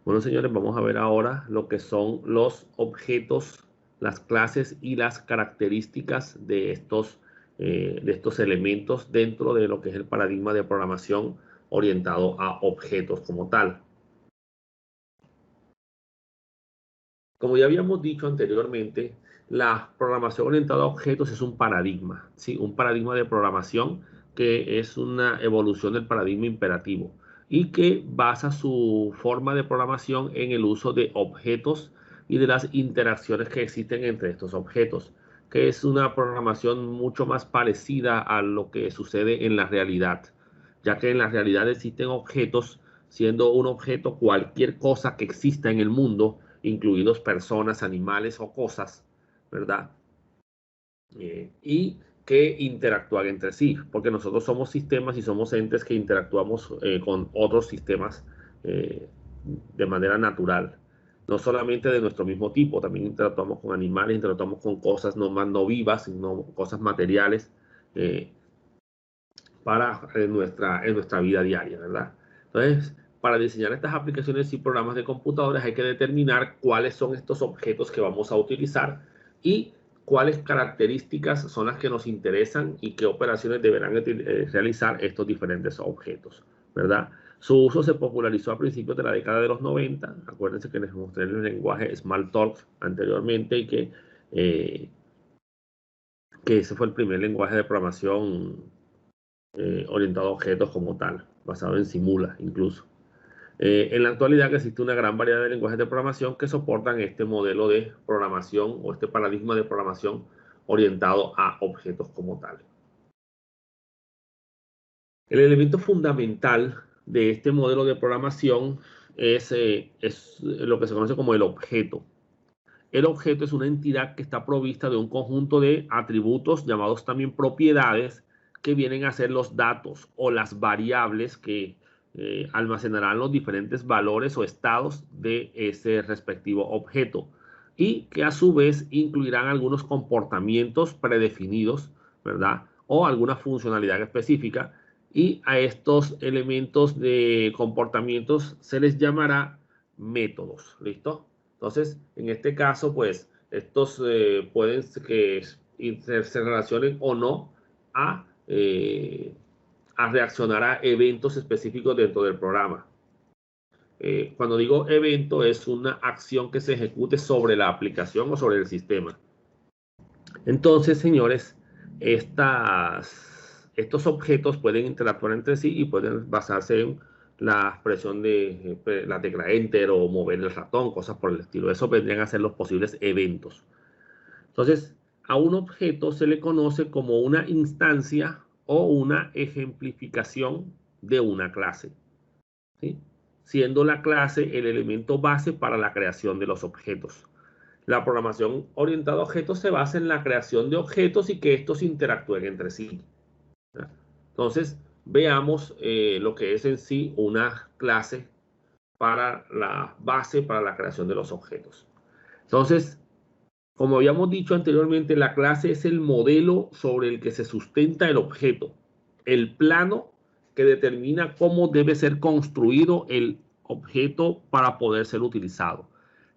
Bueno, señores, vamos a ver ahora lo que son los objetos, las clases y las características de estos elementos dentro de lo que es el paradigma de programación orientado a objetos como tal. Como ya habíamos dicho anteriormente, la programación orientada a objetos es un paradigma, ¿sí? Un paradigma de programación que es una evolución del paradigma imperativo y que basa su forma de programación en el uso de objetos y de las interacciones que existen entre estos objetos, que es una programación mucho más parecida a lo que sucede en la realidad, ya que en la realidad existen objetos, siendo un objeto cualquier cosa que exista en el mundo, incluidos personas, animales o cosas, ¿verdad? Y que interactúan entre sí, porque nosotros somos sistemas y somos entes que interactuamos con otros sistemas eh, de manera natural. No solamente de nuestro mismo tipo, también interactuamos con animales, interactuamos con cosas no más no vivas, sino cosas materiales eh, para en nuestra vida diaria, ¿verdad? Entonces, para diseñar estas aplicaciones y programas de computadores hay que determinar cuáles son estos objetos que vamos a utilizar y cuáles características son las que nos interesan y qué operaciones deberán realizar estos diferentes objetos, ¿verdad? Su uso se popularizó a principios de la década de los 90. Acuérdense que les mostré el lenguaje Smalltalk anteriormente y que ese fue el primer lenguaje de programación orientado a objetos como tal, basado en Simula incluso. En la actualidad existe una gran variedad de lenguajes de programación que soportan este modelo de programación o este paradigma de programación orientado a objetos como tal. El elemento fundamental de este modelo de programación es lo que se conoce como el objeto. El objeto es una entidad que está provista de un conjunto de atributos llamados también propiedades que vienen a ser los datos o las variables que almacenarán los diferentes valores o estados de ese respectivo objeto y que a su vez incluirán algunos comportamientos predefinidos, ¿verdad? O alguna funcionalidad específica y a estos elementos de comportamientos se les llamará métodos, ¿listo? Entonces, en este caso, pues, estos pueden que se relacionen o no a reaccionar a eventos específicos dentro del programa. Cuando digo evento, es una acción que se ejecute sobre la aplicación o sobre el sistema. Entonces, señores, estos objetos pueden interactuar entre sí y pueden basarse en la expresión de la tecla Enter o mover el ratón, cosas por el estilo. Eso vendrían a ser los posibles eventos. Entonces, a un objeto se le conoce como una instancia o una ejemplificación de una clase, ¿sí? Siendo la clase el elemento base para la creación de los objetos. La programación orientada a objetos se basa en la creación de objetos y que estos interactúen entre sí. Entonces, veamos lo que es en sí una clase para la base para la creación de los objetos. Entonces, como habíamos dicho anteriormente, la clase es el modelo sobre el que se sustenta el objeto, el plano que determina cómo debe ser construido el objeto para poder ser utilizado.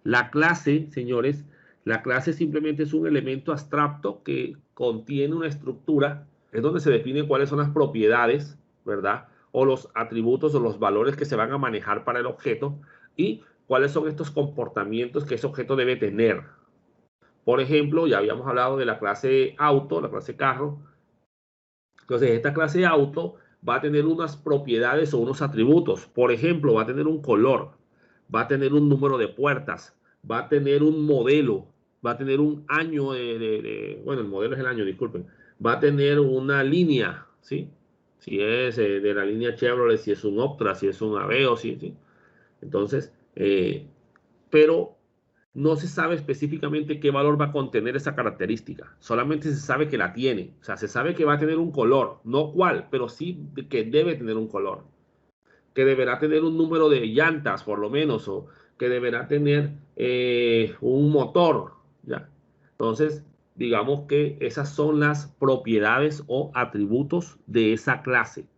La clase, señores, la clase simplemente es un elemento abstracto que contiene una estructura, es donde se define cuáles son las propiedades, ¿verdad? O los atributos o los valores que se van a manejar para el objeto y cuáles son estos comportamientos que ese objeto debe tener. Por ejemplo, ya habíamos hablado de la clase auto, la clase carro. Entonces, esta clase auto va a tener unas propiedades o unos atributos. Por ejemplo, va a tener un color, va a tener un número de puertas, va a tener un modelo, va a tener un año bueno, el modelo es el año, disculpen. Va a tener una línea, ¿sí? Si es de la línea Chevrolet, si es un Optra, si es un Aveo, ¿sí? ¿Sí? Entonces, pero no se sabe específicamente qué valor va a contener esa característica. Solamente se sabe que la tiene. O sea, se sabe que va a tener un color, no cuál, pero sí que debe tener un color. Que deberá tener un número de llantas, por lo menos, o que deberá tener un motor. ¿Ya? Entonces, digamos que esas son las propiedades o atributos de esa clase.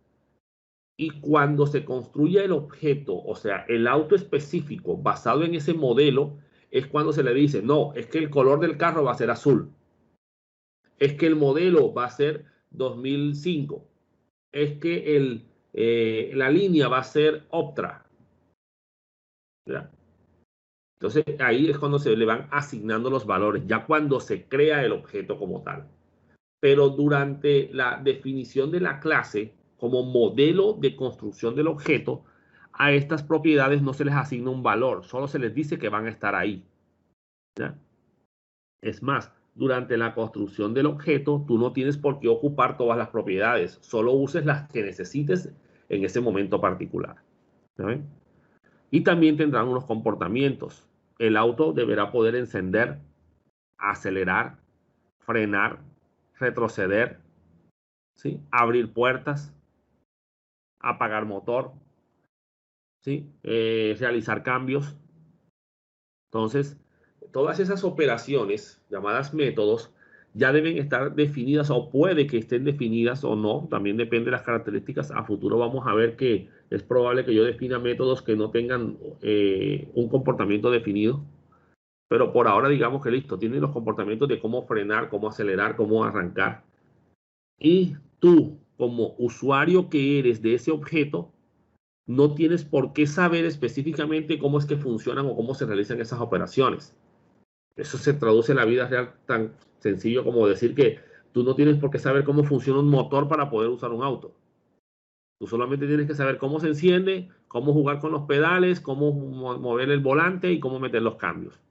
Y cuando se construye el objeto, o sea, el auto específico basado en ese modelo, es cuando se le dice, no, es que el color del carro va a ser azul. Es que el modelo va a ser 2005. Es que la línea va a ser Optra. ¿Ya? Entonces ahí es cuando se le van asignando los valores, ya cuando se crea el objeto como tal. Pero durante la definición de la clase como modelo de construcción del objeto, a estas propiedades no se les asigna un valor, solo se les dice que van a estar ahí. ¿Ya? Es más, durante la construcción del objeto, tú no tienes por qué ocupar todas las propiedades, solo uses las que necesites en ese momento particular. ¿Ya? Y también tendrán unos comportamientos. El auto deberá poder encender, acelerar, frenar, retroceder, ¿sí? Abrir puertas, apagar motor, ¿sí? Realizar cambios. Entonces, todas esas operaciones llamadas métodos ya deben estar definidas o puede que estén definidas o no, también depende de las características. A futuro vamos a ver que es probable que yo defina métodos que no tengan un comportamiento definido, pero por ahora digamos que listo, tienen los comportamientos de cómo frenar, cómo acelerar, cómo arrancar. Y tú, como usuario que eres de ese objeto, no tienes por qué saber específicamente cómo es que funcionan o cómo se realizan esas operaciones. Eso se traduce en la vida real tan sencillo como decir que tú no tienes por qué saber cómo funciona un motor para poder usar un auto. Tú solamente tienes que saber cómo se enciende, cómo jugar con los pedales, cómo mover el volante y cómo meter los cambios.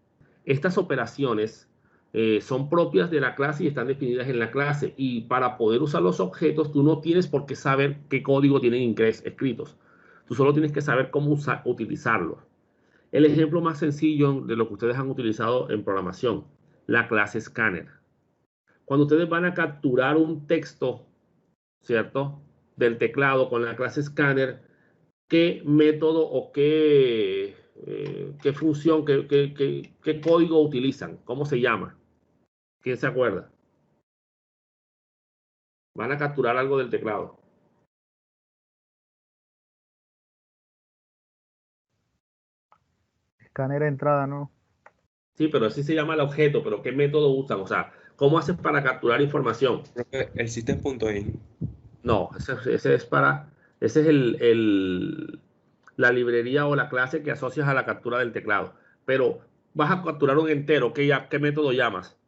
Estas operaciones son propias de la clase y están definidas en la clase. Y para poder usar los objetos, tú no tienes por qué saber qué código tienen escritos. Tú solo tienes que saber cómo utilizarlos. El ejemplo más sencillo de lo que ustedes han utilizado en programación, la clase Scanner. Cuando ustedes van a capturar un texto, ¿cierto? Del teclado con la clase Scanner, ¿qué método o qué función, qué código utilizan? ¿Cómo se llama? ¿Quién se acuerda? Van a capturar algo del teclado. Escáner de entrada, ¿no? Sí, pero así se llama el objeto, pero ¿qué método usan? O sea, ¿cómo haces para capturar información? Profe, el system.in. No, ese es para, ese es la librería o la clase que asocias a la captura del teclado. Pero vas a capturar un entero, ¿qué método llamas?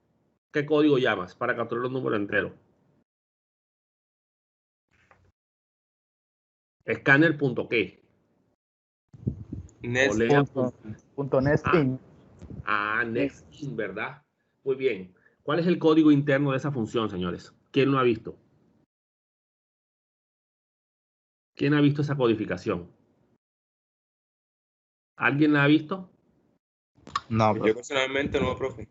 ¿Qué código llamas para capturar un número entero? Scanner.qué. O lea. Punto nesting. Nesting, ¿verdad? Muy bien. ¿Cuál es el código interno de esa función, señores? ¿Quién lo ha visto? ¿Quién ha visto esa codificación? ¿Alguien la ha visto? No, Yo personalmente no, profe.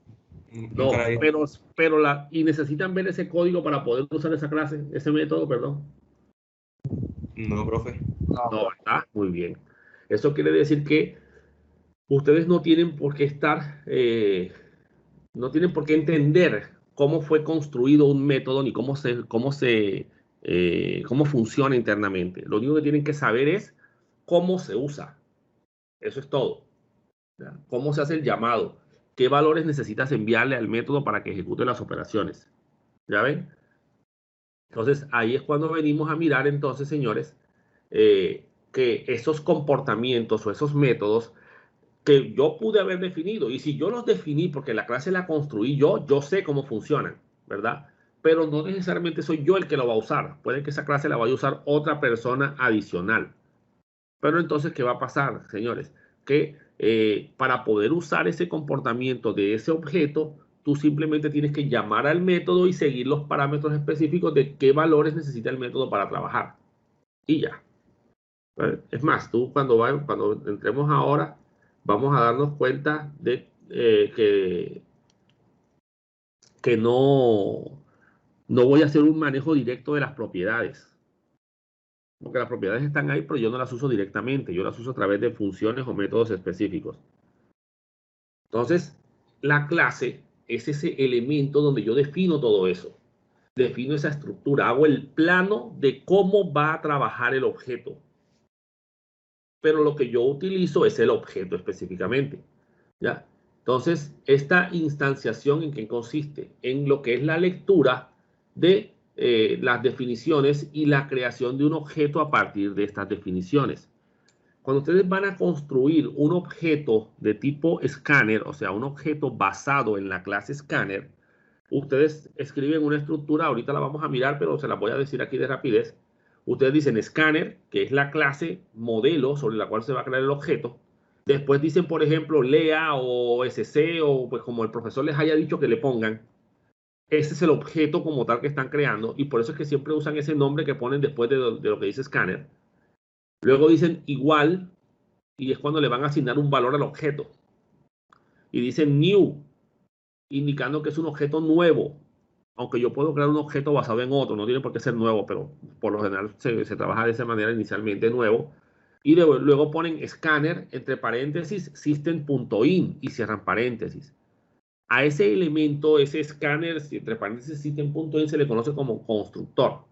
No, Nunca la vi. y necesitan ver ese código para poder usar esa clase, ese método, perdón. No, profe. No, ¿verdad? Muy bien. Eso quiere decir que ustedes no tienen por qué no tienen por qué entender cómo fue construido un método ni cómo funciona internamente. Lo único que tienen que saber es cómo se usa. Eso es todo. ¿Ya? Cómo se hace el llamado. ¿Qué valores necesitas enviarle al método para que ejecute las operaciones? ¿Ya ven? Entonces, ahí es cuando venimos a mirar, entonces, señores, que esos comportamientos o esos métodos que yo pude haber definido, y si yo los definí porque la clase la construí yo sé cómo funcionan, ¿verdad? Pero no necesariamente soy yo el que lo va a usar. Puede que esa clase la vaya a usar otra persona adicional. Pero entonces, ¿qué va a pasar, señores? Que para poder usar ese comportamiento de ese objeto, tú simplemente tienes que llamar al método y seguir los parámetros específicos de qué valores necesita el método para trabajar. Y ya. ¿Vale? Es más, cuando entremos ahora, vamos a darnos cuenta de que no voy a hacer un manejo directo de las propiedades. Porque las propiedades están ahí, pero yo no las uso directamente. Yo las uso a través de funciones o métodos específicos. Entonces, la clase es ese elemento donde yo defino todo eso. defino esa estructura, hago el plano de cómo va a trabajar el objeto. Pero lo que yo utilizo es el objeto específicamente, ¿ya? Entonces, esta instanciación, ¿en qué consiste? En lo que es la lectura de las definiciones y la creación de un objeto a partir de estas definiciones. Cuando ustedes van a construir un objeto de tipo escáner, o sea, un objeto basado en la clase escáner, ustedes escriben una estructura, ahorita la vamos a mirar, pero se la voy a decir aquí de rapidez. Ustedes dicen scanner, que es la clase modelo sobre la cual se va a crear el objeto. Después dicen, por ejemplo, LEA o SC, o pues como el profesor les haya dicho que le pongan. Ese es el objeto como tal que están creando, y por eso es que siempre usan ese nombre que ponen después de lo que dice scanner. Luego dicen igual, y es cuando le van a asignar un valor al objeto. Y dicen new, indicando que es un objeto nuevo. Aunque yo puedo crear un objeto basado en otro, no tiene por qué ser nuevo, pero por lo general se trabaja de esa manera inicialmente nuevo. Y luego ponen scanner, entre paréntesis, system.in y cierran paréntesis. A ese elemento, ese scanner, entre paréntesis, system.in, se le conoce como constructor.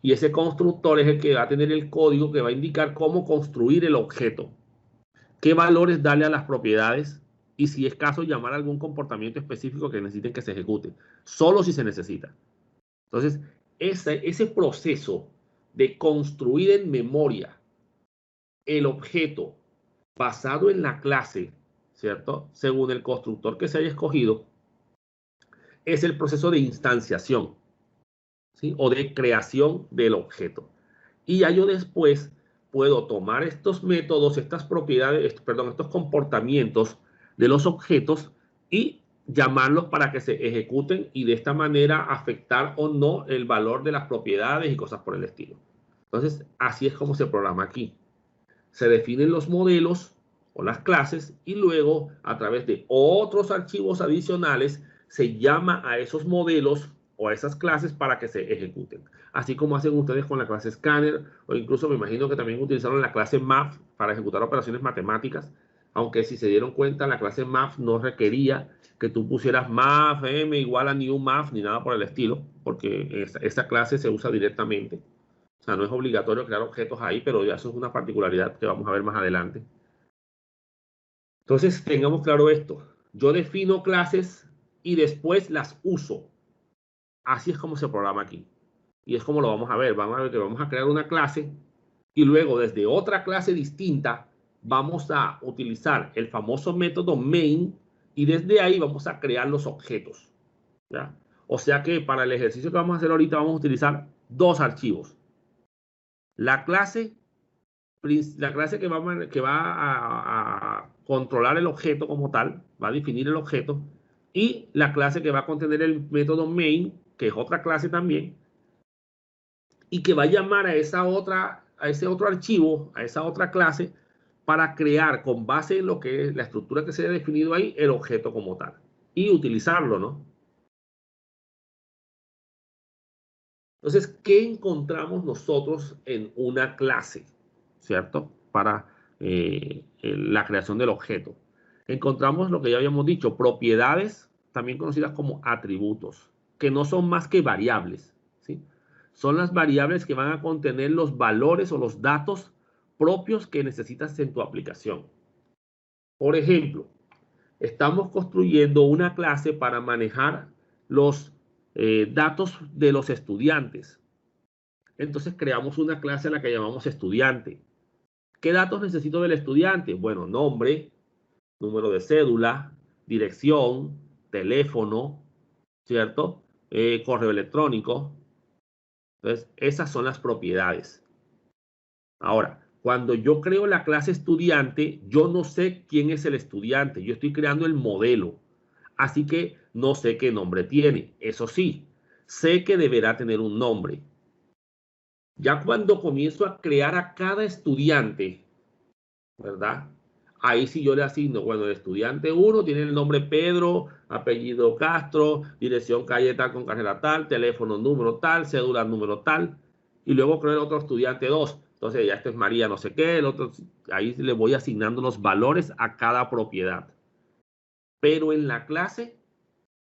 Y ese constructor es el que va a tener el código que va a indicar cómo construir el objeto, qué valores darle a las propiedades y si es caso llamar a algún comportamiento específico que necesiten que se ejecute, solo si se necesita. Entonces, ese proceso de construir en memoria el objeto basado en la clase, ¿cierto? Según el constructor que se haya escogido, es el proceso de instanciación, ¿sí? O de creación del objeto. Y ya yo después puedo tomar estos métodos, estas propiedades, perdón, estos comportamientos de los objetos y llamarlos para que se ejecuten y de esta manera afectar o no el valor de las propiedades y cosas por el estilo. Entonces, así es como se programa aquí. Se definen los modelos o las clases y luego a través de otros archivos adicionales se llama a esos modelos o a esas clases para que se ejecuten. Así como hacen ustedes con la clase Scanner, o incluso me imagino que también utilizaron la clase Math para ejecutar operaciones matemáticas, aunque si se dieron cuenta, la clase Math no requería que tú pusieras Math M igual a New Math ni nada por el estilo, porque esa clase se usa directamente. O sea, no es obligatorio crear objetos ahí, pero ya eso es una particularidad que vamos a ver más adelante. Entonces, tengamos claro esto. Yo defino clases y después las uso. Así es como se programa aquí. Y es como lo vamos a ver. Vamos a ver que vamos a crear una clase y luego desde otra clase distinta vamos a utilizar el famoso método main y desde ahí vamos a crear los objetos, ¿ya? O sea que para el ejercicio que vamos a hacer ahorita vamos a utilizar dos archivos. La clase que va a controlar el objeto como tal, va a definir el objeto, y la clase que va a contener el método main, que es otra clase también, y que va a llamar a ese otro archivo, a esa otra clase, para crear con base en lo que es la estructura que se ha definido ahí, el objeto como tal, y utilizarlo, ¿no? Entonces, ¿qué encontramos nosotros en una clase? ¿Cierto? Para la creación del objeto. Encontramos lo que ya habíamos dicho, propiedades, también conocidas como atributos, que no son más que variables, ¿sí? Son las variables que van a contener los valores o los datos propios que necesitas en tu aplicación. Por ejemplo, estamos construyendo una clase para manejar los datos de los estudiantes. Entonces creamos una clase a la que llamamos estudiante. ¿Qué datos necesito del estudiante? Bueno, nombre, número de cédula, dirección, teléfono, ¿cierto? Correo electrónico. Entonces, esas son las propiedades. Ahora, cuando yo creo la clase estudiante, yo no sé quién es el estudiante. Yo estoy creando el modelo. Así que no sé qué nombre tiene. Eso sí, sé que deberá tener un nombre. Ya cuando comienzo a crear a cada estudiante, ¿verdad? Ahí sí yo le asigno, bueno, el estudiante 1 tiene el nombre Pedro, apellido Castro, dirección calle tal con carrera tal, teléfono número tal, cédula número tal, y luego creo el otro estudiante 2. Entonces ya este es María no sé qué, el otro, ahí le voy asignando los valores a cada propiedad. Pero en la clase,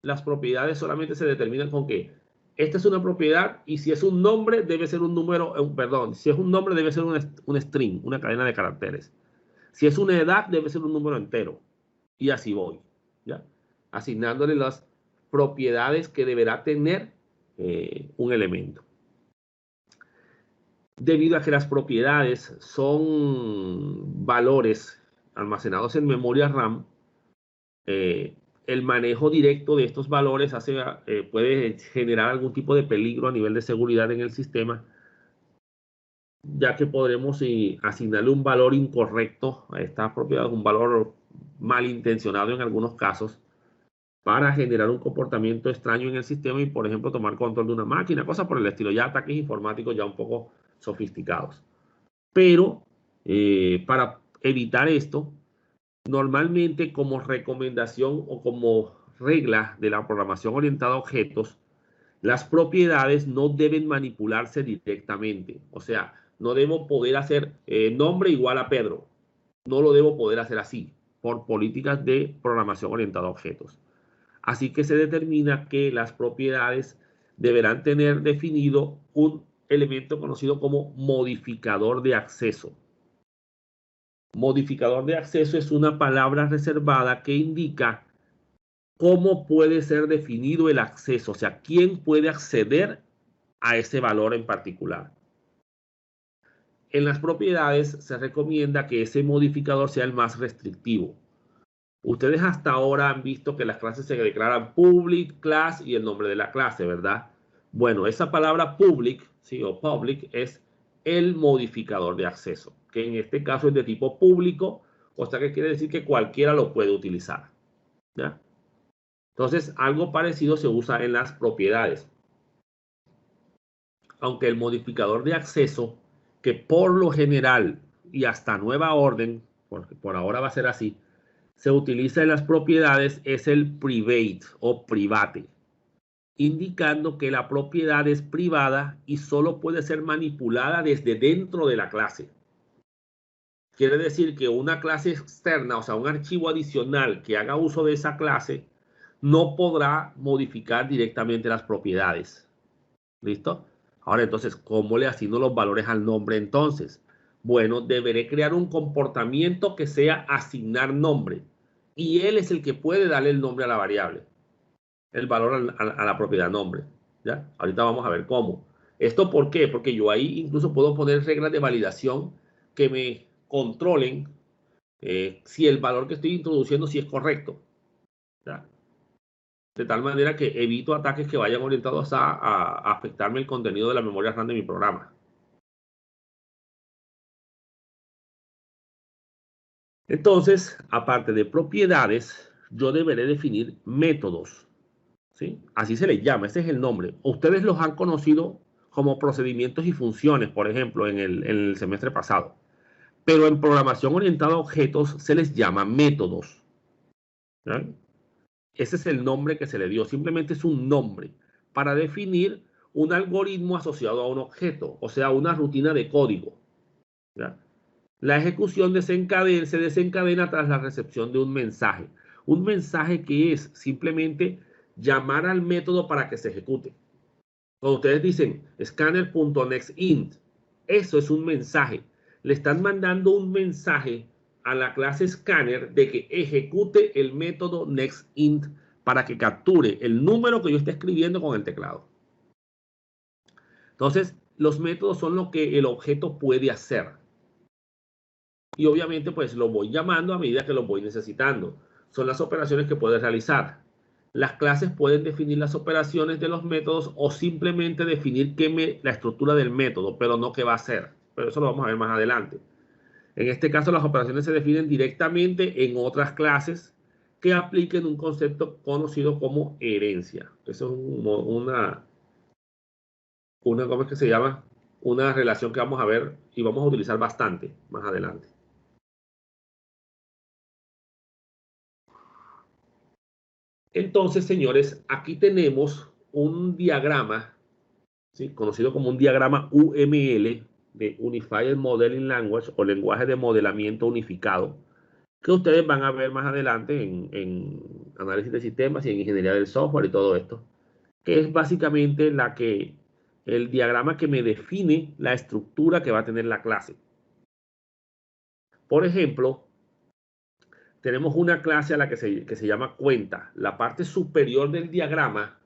las propiedades solamente se determinan con que esta es una propiedad y si es un nombre debe ser un número, perdón, si es un nombre debe ser un string, una cadena de caracteres. Si es una edad debe ser un número entero. Y así voy, ¿ya? Asignándole las propiedades que deberá tener un elemento. Debido a que las propiedades son valores almacenados en memoria RAM, el manejo directo de estos valores puede generar algún tipo de peligro a nivel de seguridad en el sistema, ya que podremos asignarle un valor incorrecto a estas propiedades, un valor malintencionado en algunos casos, para generar un comportamiento extraño en el sistema y, por ejemplo, tomar control de una máquina, cosas por el estilo, ya ataques informáticos ya un poco sofisticados. Pero para evitar esto, normalmente como recomendación o como regla de la programación orientada a objetos, las propiedades no deben manipularse directamente. O sea, no debo poder hacer nombre igual a Pedro. No lo debo poder hacer así por políticas de programación orientada a objetos. Así que se determina que las propiedades deberán tener definido un elemento conocido como modificador de acceso. Modificador de acceso es una palabra reservada que indica cómo puede ser definido el acceso, o sea, quién puede acceder a ese valor en particular. En las propiedades se recomienda que ese modificador sea el más restrictivo. Ustedes hasta ahora han visto que las clases se declaran public, class y el nombre de la clase, ¿verdad? Bueno, esa palabra public, ¿sí? O public es el modificador de acceso, que en este caso es de tipo público, o sea que quiere decir que cualquiera lo puede utilizar, ¿ya? Entonces, algo parecido se usa en las propiedades. Aunque el modificador de acceso, que por lo general y hasta nueva orden, porque por ahora va a ser así, se utiliza en las propiedades, es el private o private, indicando que la propiedad es privada y solo puede ser manipulada desde dentro de la clase. Quiere decir que una clase externa, o sea, un archivo adicional que haga uso de esa clase, no podrá modificar directamente las propiedades. ¿Listo? Ahora, entonces, ¿cómo le asigno los valores al nombre entonces? Bueno, deberé crear un comportamiento que sea asignar nombre. Y él es el que puede darle el nombre a la variable. El valor a la propiedad nombre. ¿Ya? Ahorita vamos a ver cómo. ¿Esto por qué? Porque yo ahí incluso puedo poner reglas de validación que me controlen si el valor que estoy introduciendo si es correcto. ¿Ya? De tal manera que evito ataques que vayan orientados a afectarme el contenido de la memoria RAM de mi programa. Entonces, aparte de propiedades, yo deberé definir métodos, ¿sí? Así se les llama, ese es el nombre. Ustedes los han conocido como procedimientos y funciones, por ejemplo, en el semestre pasado. Pero en programación orientada a objetos se les llama métodos, ¿ya? Ese es el nombre que se le dio. Simplemente es un nombre para definir un algoritmo asociado a un objeto, o sea, una rutina de código, ¿ya? La ejecución se desencadena tras la recepción de un mensaje. Un mensaje que es simplemente llamar al método para que se ejecute. Cuando ustedes dicen scanner.nextInt, eso es un mensaje. Le están mandando un mensaje a la clase scanner de que ejecute el método nextInt para que capture el número que yo esté escribiendo con el teclado. Entonces, los métodos son lo que el objeto puede hacer. Y obviamente, pues lo voy llamando a medida que lo voy necesitando. Son las operaciones que puede realizar. Las clases pueden definir las operaciones de los métodos o simplemente definir la estructura del método, pero no qué va a hacer. Pero eso lo vamos a ver más adelante. En este caso, las operaciones se definen directamente en otras clases que apliquen un concepto conocido como herencia. Eso es ¿cómo es que se llama? Una relación que vamos a ver y vamos a utilizar bastante más adelante. Entonces, señores, aquí tenemos un diagrama, ¿sí? Conocido como un diagrama UML de Unified Modeling Language o lenguaje de modelamiento unificado, que ustedes van a ver más adelante en análisis de sistemas y en ingeniería del software y todo esto. que es básicamente el diagrama que me define la estructura que va a tener la clase. Por ejemplo, tenemos una clase a la que se llama cuenta. La parte superior del diagrama,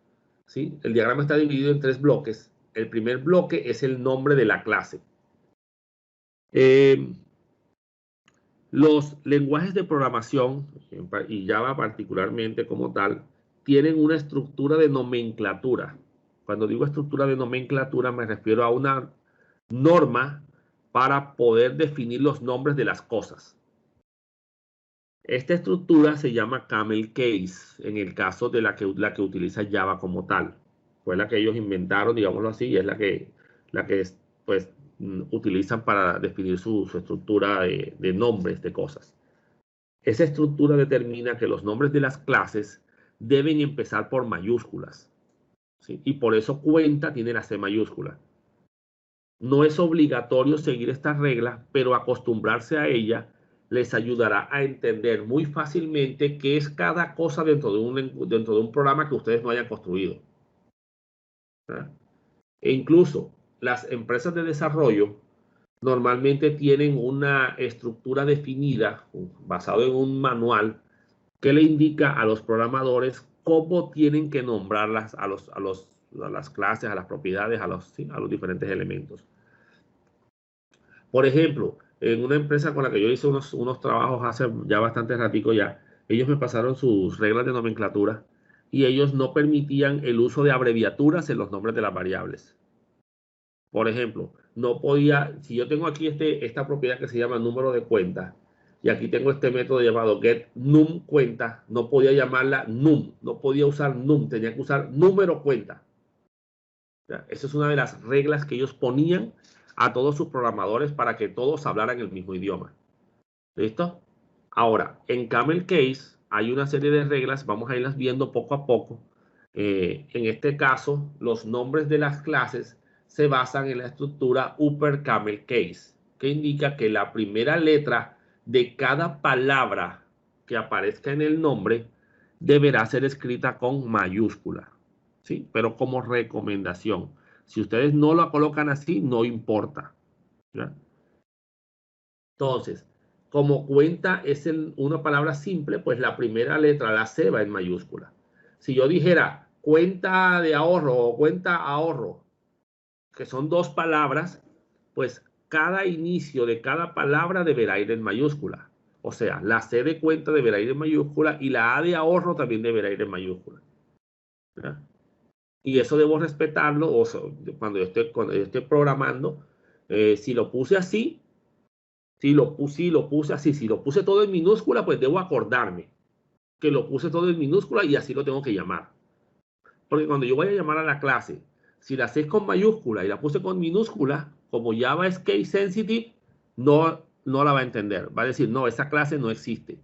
¿sí? El diagrama está dividido en 3 bloques. El primer bloque es el nombre de la clase. Los lenguajes de programación, y Java particularmente como tal, tienen una estructura de nomenclatura. Cuando digo estructura de nomenclatura me refiero a una norma para poder definir los nombres de las cosas. Esta estructura se llama camel case en el caso de la que utiliza Java como tal. Fue la que ellos inventaron, digámoslo así, y es la que pues, utilizan para definir su estructura de nombres de cosas. Esa estructura determina que los nombres de las clases deben empezar por mayúsculas, ¿sí? Y por eso cuenta tiene la C mayúscula. No es obligatorio seguir esta regla, pero acostumbrarse a ella les ayudará a entender muy fácilmente qué es cada cosa dentro de un programa que ustedes no hayan construido. ¿Verdad? E incluso las empresas de desarrollo normalmente tienen una estructura definida basado en un manual que le indica a los programadores cómo tienen que nombrarlas a las clases, a las propiedades, a los diferentes elementos. Por ejemplo, en una empresa con la que yo hice unos trabajos hace ya bastante ratico ya, ellos me pasaron sus reglas de nomenclatura y ellos no permitían el uso de abreviaturas en los nombres de las variables. Por ejemplo, no podía, si yo tengo aquí esta propiedad que se llama número de cuenta, y aquí tengo este método llamado getNumCuenta, no podía llamarla num, no podía usar num, tenía que usar número cuenta. ¿Ya? Esa es una de las reglas que ellos ponían a todos sus programadores para que todos hablaran el mismo idioma. ¿Listo? Ahora, en Camel Case hay una serie de reglas, vamos a irlas viendo poco a poco. En este caso, los nombres de las clases se basan en la estructura Upper Camel Case, que indica que la primera letra de cada palabra que aparezca en el nombre deberá ser escrita con mayúscula, ¿sí? Pero como recomendación. Si ustedes no la colocan así, no importa, ¿ya? Entonces, como cuenta es una palabra simple, pues la primera letra, la C, va en mayúscula. Si yo dijera cuenta de ahorro o cuenta ahorro, que son 2 palabras, pues cada inicio de cada palabra deberá ir en mayúscula. O sea, la C de cuenta deberá ir en mayúscula y la A de ahorro también deberá ir en mayúscula. ¿Verdad? Y eso debo respetarlo cuando yo esté programando. Si lo puse así, si lo puse así, si lo puse todo en minúscula, pues debo acordarme que lo puse todo en minúscula y así lo tengo que llamar. Porque cuando yo voy a llamar a la clase, si la sé con mayúscula y la puse con minúscula, como Java es case sensitive, no la va a entender. Va a decir, no, esa clase no existe.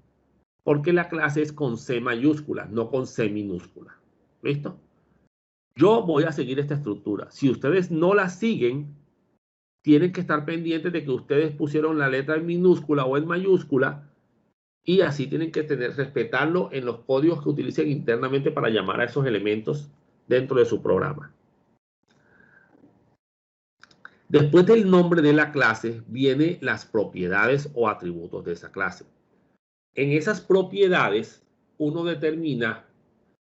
Porque la clase es con C mayúscula, no con C minúscula. ¿Listo? Yo voy a seguir esta estructura. Si ustedes no la siguen, tienen que estar pendientes de que ustedes pusieron la letra en minúscula o en mayúscula y así tienen que respetarlo en los códigos que utilicen internamente para llamar a esos elementos dentro de su programa. Después del nombre de la clase vienen las propiedades o atributos de esa clase. En esas propiedades uno determina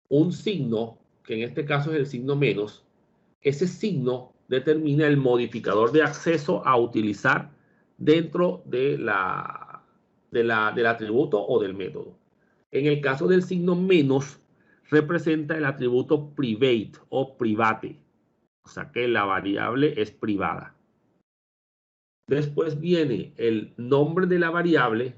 un signo, que en este caso es el signo menos. Ese signo determina el modificador de acceso a utilizar dentro del atributo o del método. En el caso del signo menos, representa el atributo private o private, o sea que la variable es privada. Después viene el nombre de la variable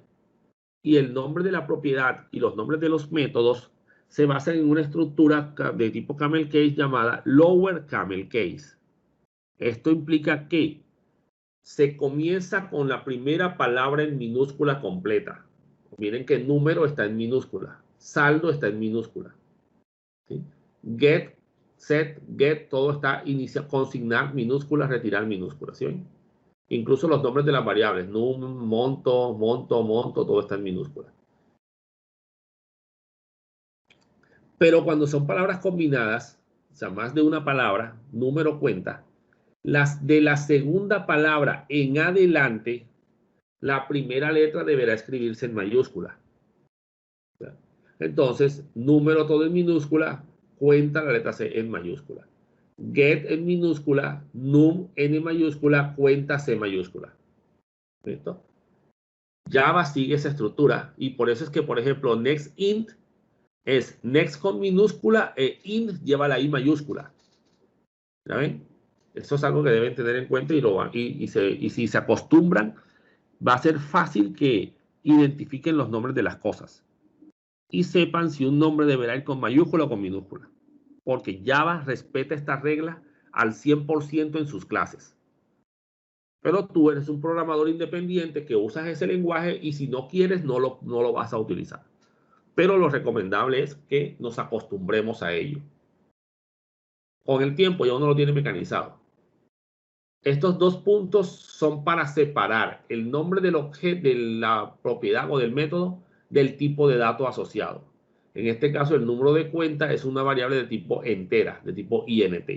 y el nombre de la propiedad y los nombres de los métodos se basan en una estructura de tipo camel case llamada lower camel case. Esto implica que se comienza con la primera palabra en minúscula completa. Miren que número está en minúscula, saldo está en minúscula. ¿Sí? Get, set, get, todo está consignar minúsculas, retirar minúsculas. ¿Sí? Incluso los nombres de las variables, num, monto, todo está en minúscula. Pero cuando son palabras combinadas, sea, más de una palabra, número, cuenta, de la segunda palabra en adelante, la primera letra deberá escribirse en mayúscula. Entonces, número todo en minúscula, cuenta la letra C en mayúscula. Get en minúscula, num en mayúscula, cuenta C mayúscula. ¿Listo? Java sigue esa estructura y por eso es que, por ejemplo, next int es next con minúscula e int lleva la I mayúscula. ¿Ya ven? Eso es algo que deben tener en cuenta y si se acostumbran, va a ser fácil que identifiquen los nombres de las cosas y sepan si un nombre deberá ir con mayúscula o con minúscula. Porque Java respeta esta regla al 100% en sus clases. Pero tú eres un programador independiente que usas ese lenguaje y si no quieres no lo vas a utilizar. Pero lo recomendable es que nos acostumbremos a ello. Con el tiempo ya uno lo tiene mecanizado. Estos dos puntos son para separar el nombre del objeto, de la propiedad o del método del tipo de dato asociado. En este caso, el número de cuenta es una variable de tipo entera, de tipo int.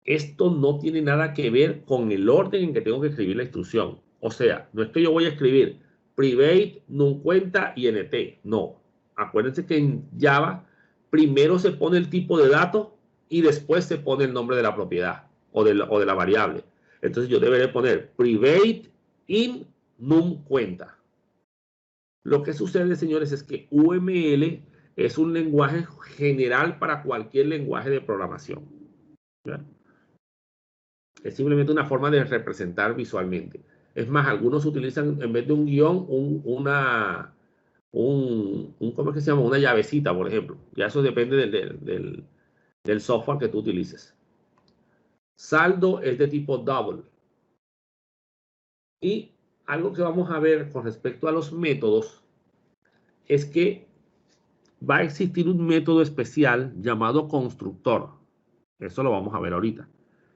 Esto no tiene nada que ver con el orden en que tengo que escribir la instrucción. O sea, no es que yo voy a escribir private, num cuenta, int. No. Acuérdense que en Java primero se pone el tipo de dato y después se pone el nombre de la propiedad o de la variable. Entonces yo deberé poner private in num cuenta. Lo que sucede, señores, es que UML es un lenguaje general para cualquier lenguaje de programación. ¿Verdad? Es simplemente una forma de representar visualmente. Es más, algunos utilizan en vez de un guión, ¿cómo es que se llama? Una llavecita, por ejemplo. Ya eso depende del software que tú utilices. Saldo es de tipo double. Y algo que vamos a ver con respecto a los métodos es que va a existir un método especial llamado constructor. Eso lo vamos a ver ahorita.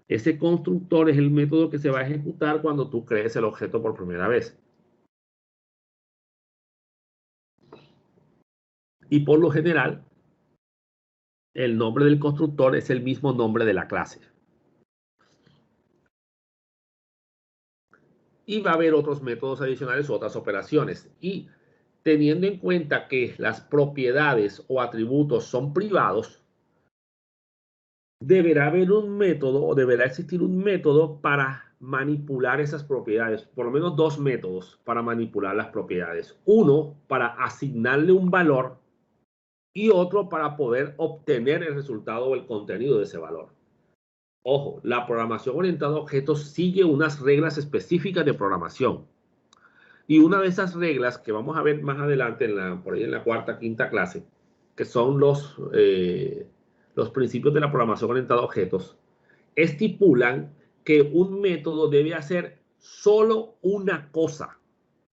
Ese constructor es el método que se va a ejecutar cuando tú crees el objeto por primera vez. Y por lo general, el nombre del constructor es el mismo nombre de la clase. Y va a haber otros métodos adicionales, otras operaciones. Y teniendo en cuenta que las propiedades o atributos son privados, deberá haber un método o deberá existir un método para manipular esas propiedades. Por lo menos dos métodos para manipular las propiedades. Uno para asignarle un valor y otro para poder obtener el resultado o el contenido de ese valor. Ojo, la programación orientada a objetos sigue unas reglas específicas de programación. Y una de esas reglas que vamos a ver más adelante, por ahí en la cuarta, quinta clase, que son los principios de la programación orientada a objetos, estipulan que un método debe hacer solo una cosa.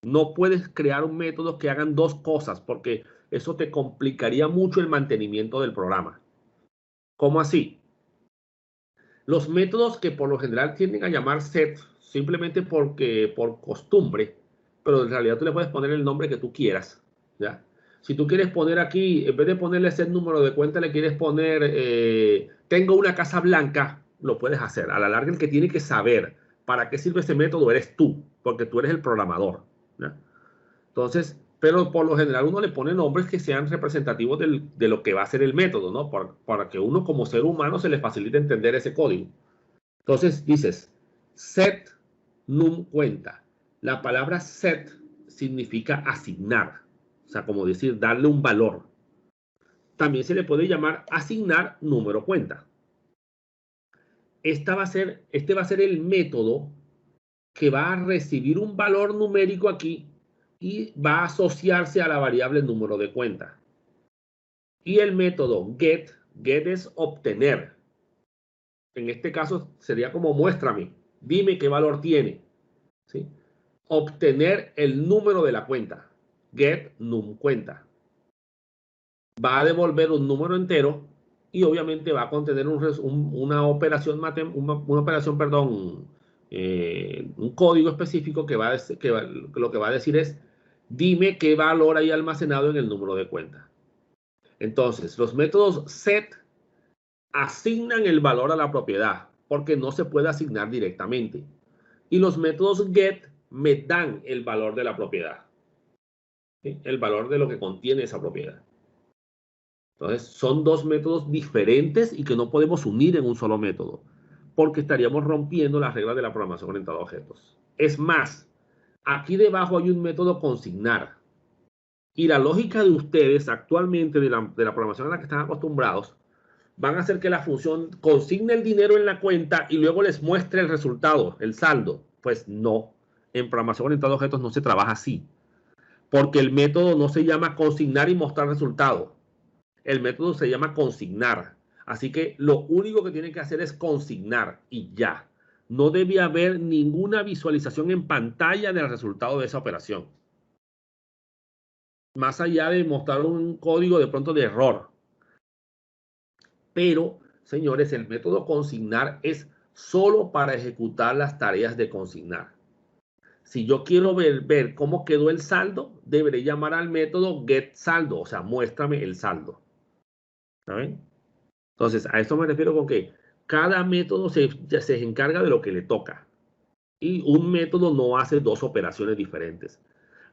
No puedes crear un método que hagan dos cosas porque eso te complicaría mucho el mantenimiento del programa. ¿Cómo así? Los métodos que por lo general tienden a llamar set simplemente por costumbre, pero en realidad tú le puedes poner el nombre que tú quieras, ¿ya? Si tú quieres poner aquí, en vez de ponerle ese número de cuenta, le quieres poner tengo una casa blanca, lo puedes hacer. A la larga, el que tiene que saber para qué sirve ese método eres tú, porque tú eres el programador, ¿ya? Entonces, pero por lo general uno le pone nombres que sean representativos de lo que va a ser el método, ¿no? Para que uno como ser humano se le facilite entender ese código. Entonces dices, set num cuenta. La palabra set significa asignar, o sea, como decir, darle un valor. También se le puede llamar asignar número cuenta. Este va a ser el método que va a recibir un valor numérico aquí y va a asociarse a la variable número de cuenta. Y el método get es obtener. En este caso sería como muéstrame, dime qué valor tiene, ¿sí? Obtener el número de la cuenta, get num cuenta. Va a devolver un número entero y obviamente va a contener una operación, un código específico que lo que va a decir es dime qué valor hay almacenado en el número de cuenta. Entonces, los métodos set asignan el valor a la propiedad, porque no se puede asignar directamente. Y los métodos get me dan el valor de la propiedad, ¿sí? El valor de lo que contiene esa propiedad. Entonces, son dos métodos diferentes y que no podemos unir en un solo método, porque estaríamos rompiendo las reglas de la programación orientada a objetos. Es más, aquí debajo hay un método consignar. Y la lógica de ustedes actualmente de la programación a la que están acostumbrados van a hacer que la función consigne el dinero en la cuenta y luego les muestre el resultado, el saldo. Pues no, en programación orientada a objetos no se trabaja así, porque el método no se llama consignar y mostrar resultado. El método se llama consignar. Así que lo único que tienen que hacer es consignar y ya. No debe haber ninguna visualización en pantalla del resultado de esa operación. Más allá de mostrar un código de pronto de error. Pero, señores, el método consignar es solo para ejecutar las tareas de consignar. Si yo quiero ver cómo quedó el saldo, deberé llamar al método getSaldo, o sea, muéstrame el saldo. ¿Saben? Entonces, a esto me refiero con que cada método se encarga de lo que le toca. Y un método no hace dos operaciones diferentes.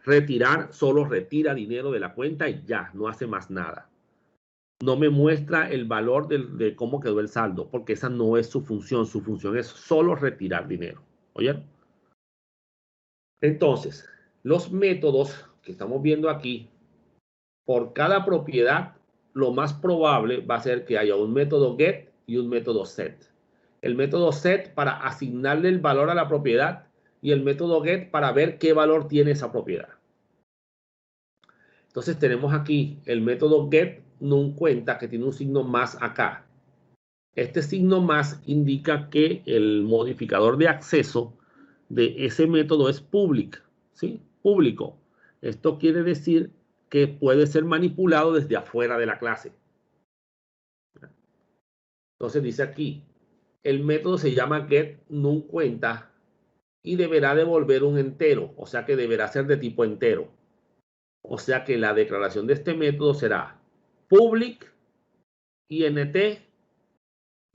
Retirar solo retira dinero de la cuenta y ya, no hace más nada. No me muestra el valor de cómo quedó el saldo, porque esa no es su función. Su función es solo retirar dinero. ¿Oyeron? Entonces, los métodos que estamos viendo aquí, por cada propiedad, lo más probable va a ser que haya un método get y un método set. El método set para asignarle el valor a la propiedad y el método get para ver qué valor tiene esa propiedad. Entonces tenemos aquí el método get nunCuenta que tiene un signo más acá. Este signo más indica que el modificador de acceso de ese método es public, ¿sí? Público. Esto quiere decir que puede ser manipulado desde afuera de la clase. Entonces dice aquí, el método se llama getNumCuenta y deberá devolver un entero, o sea que deberá ser de tipo entero. O sea que la declaración de este método será public int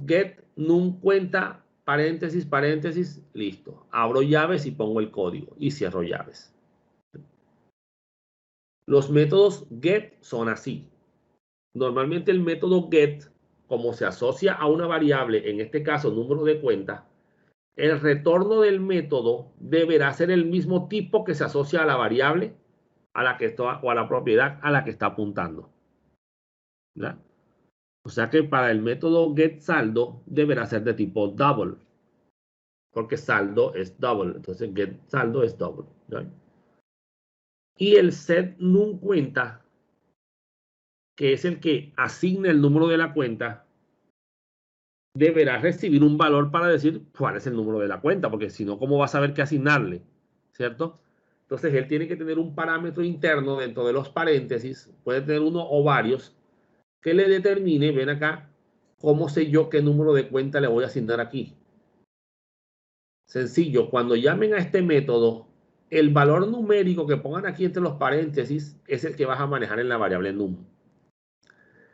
getNumCuenta paréntesis, paréntesis, listo. Abro llaves y pongo el código y cierro llaves. Los métodos get son así. Normalmente el método get, como se asocia a una variable, en este caso número de cuenta, el retorno del método deberá ser el mismo tipo que se asocia a la variable a la que está, o a la propiedad a la que está apuntando. ¿Verdad? O sea que para el método getSaldo deberá ser de tipo double, porque saldo es double. Entonces getSaldo es double. ¿Verdad? Y el setNumCuenta, que es el que asigna el número de la cuenta, deberá recibir un valor para decir cuál es el número de la cuenta, porque si no, ¿cómo va a saber qué asignarle? ¿Cierto? Entonces, él tiene que tener un parámetro interno dentro de los paréntesis, puede tener uno o varios, que le determine, ven acá, cómo sé yo qué número de cuenta le voy a asignar aquí. Sencillo, cuando llamen a este método, el valor numérico que pongan aquí entre los paréntesis es el que vas a manejar en la variable num.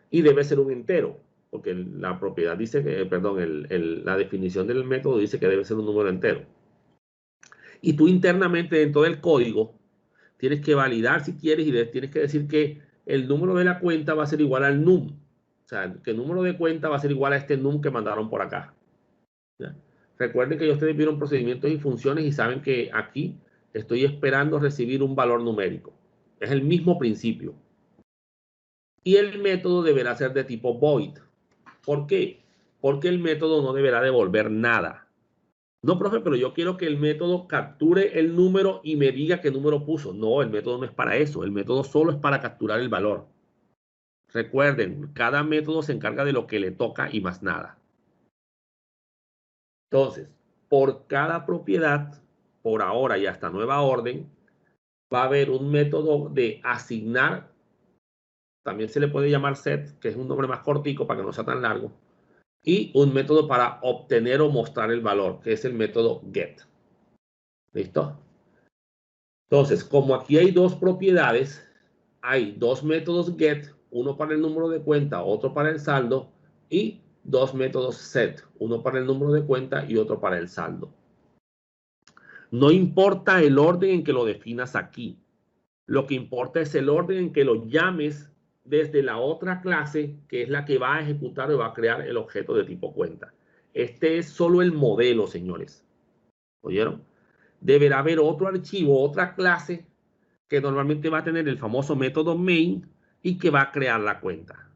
Y debe ser un entero, porque la propiedad dice que, perdón, la definición del método dice que debe ser un número entero. Y tú internamente dentro del código tienes que validar si quieres y tienes que decir que el número de la cuenta va a ser igual al num. O sea, que el número de cuenta va a ser igual a este num que mandaron por acá. ¿Ya? Recuerden que ustedes vieron procedimientos y funciones y saben que aquí estoy esperando recibir un valor numérico. Es el mismo principio. Y el método deberá ser de tipo void. ¿Por qué? Porque el método no deberá devolver nada. No, profe, pero yo quiero que el método capture el número y me diga qué número puso. No, el método no es para eso. El método solo es para capturar el valor. Recuerden, cada método se encarga de lo que le toca y más nada. Entonces, por cada propiedad, por ahora y hasta nueva orden, va a haber un método de asignar. También se le puede llamar set, que es un nombre más cortico para que no sea tan largo. Y un método para obtener o mostrar el valor, que es el método get. ¿Listo? Entonces, como aquí hay dos propiedades, hay dos métodos get, uno para el número de cuenta, otro para el saldo, y dos métodos set, uno para el número de cuenta y otro para el saldo. No importa el orden en que lo definas aquí. Lo que importa es el orden en que lo llames desde la otra clase, que es la que va a ejecutar o va a crear el objeto de tipo cuenta. Este es solo el modelo, señores. ¿Oyeron? Deberá haber otro archivo, otra clase, que normalmente va a tener el famoso método main y que va a crear la cuenta.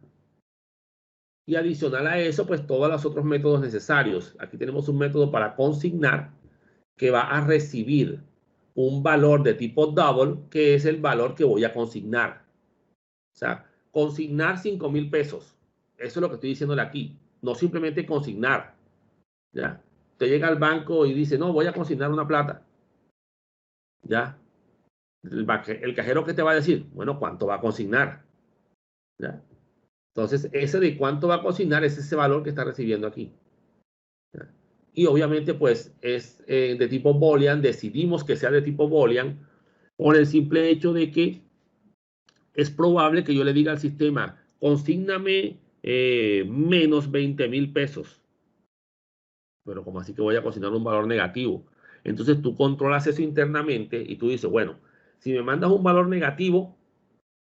Y adicional a eso, pues todos los otros métodos necesarios. Aquí tenemos un método para consignar que va a recibir un valor de tipo double, que es el valor que voy a consignar. O sea, consignar 5,000 pesos. Eso es lo que estoy diciéndole aquí. No simplemente consignar. ¿Ya? Usted llega al banco y dice, no, voy a consignar una plata. ¿Ya? El cajero, ¿qué te va a decir? Bueno, ¿cuánto va a consignar? ¿Ya? Entonces, ese de cuánto va a consignar es ese valor que está recibiendo aquí. ¿Ya? Y obviamente, pues, es de tipo Boolean. Decidimos que sea de tipo Boolean por el simple hecho de que es probable que yo le diga al sistema, consígname menos 20,000 pesos. Pero como así que voy a consignar un valor negativo. Entonces tú controlas eso internamente y tú dices, bueno, si me mandas un valor negativo,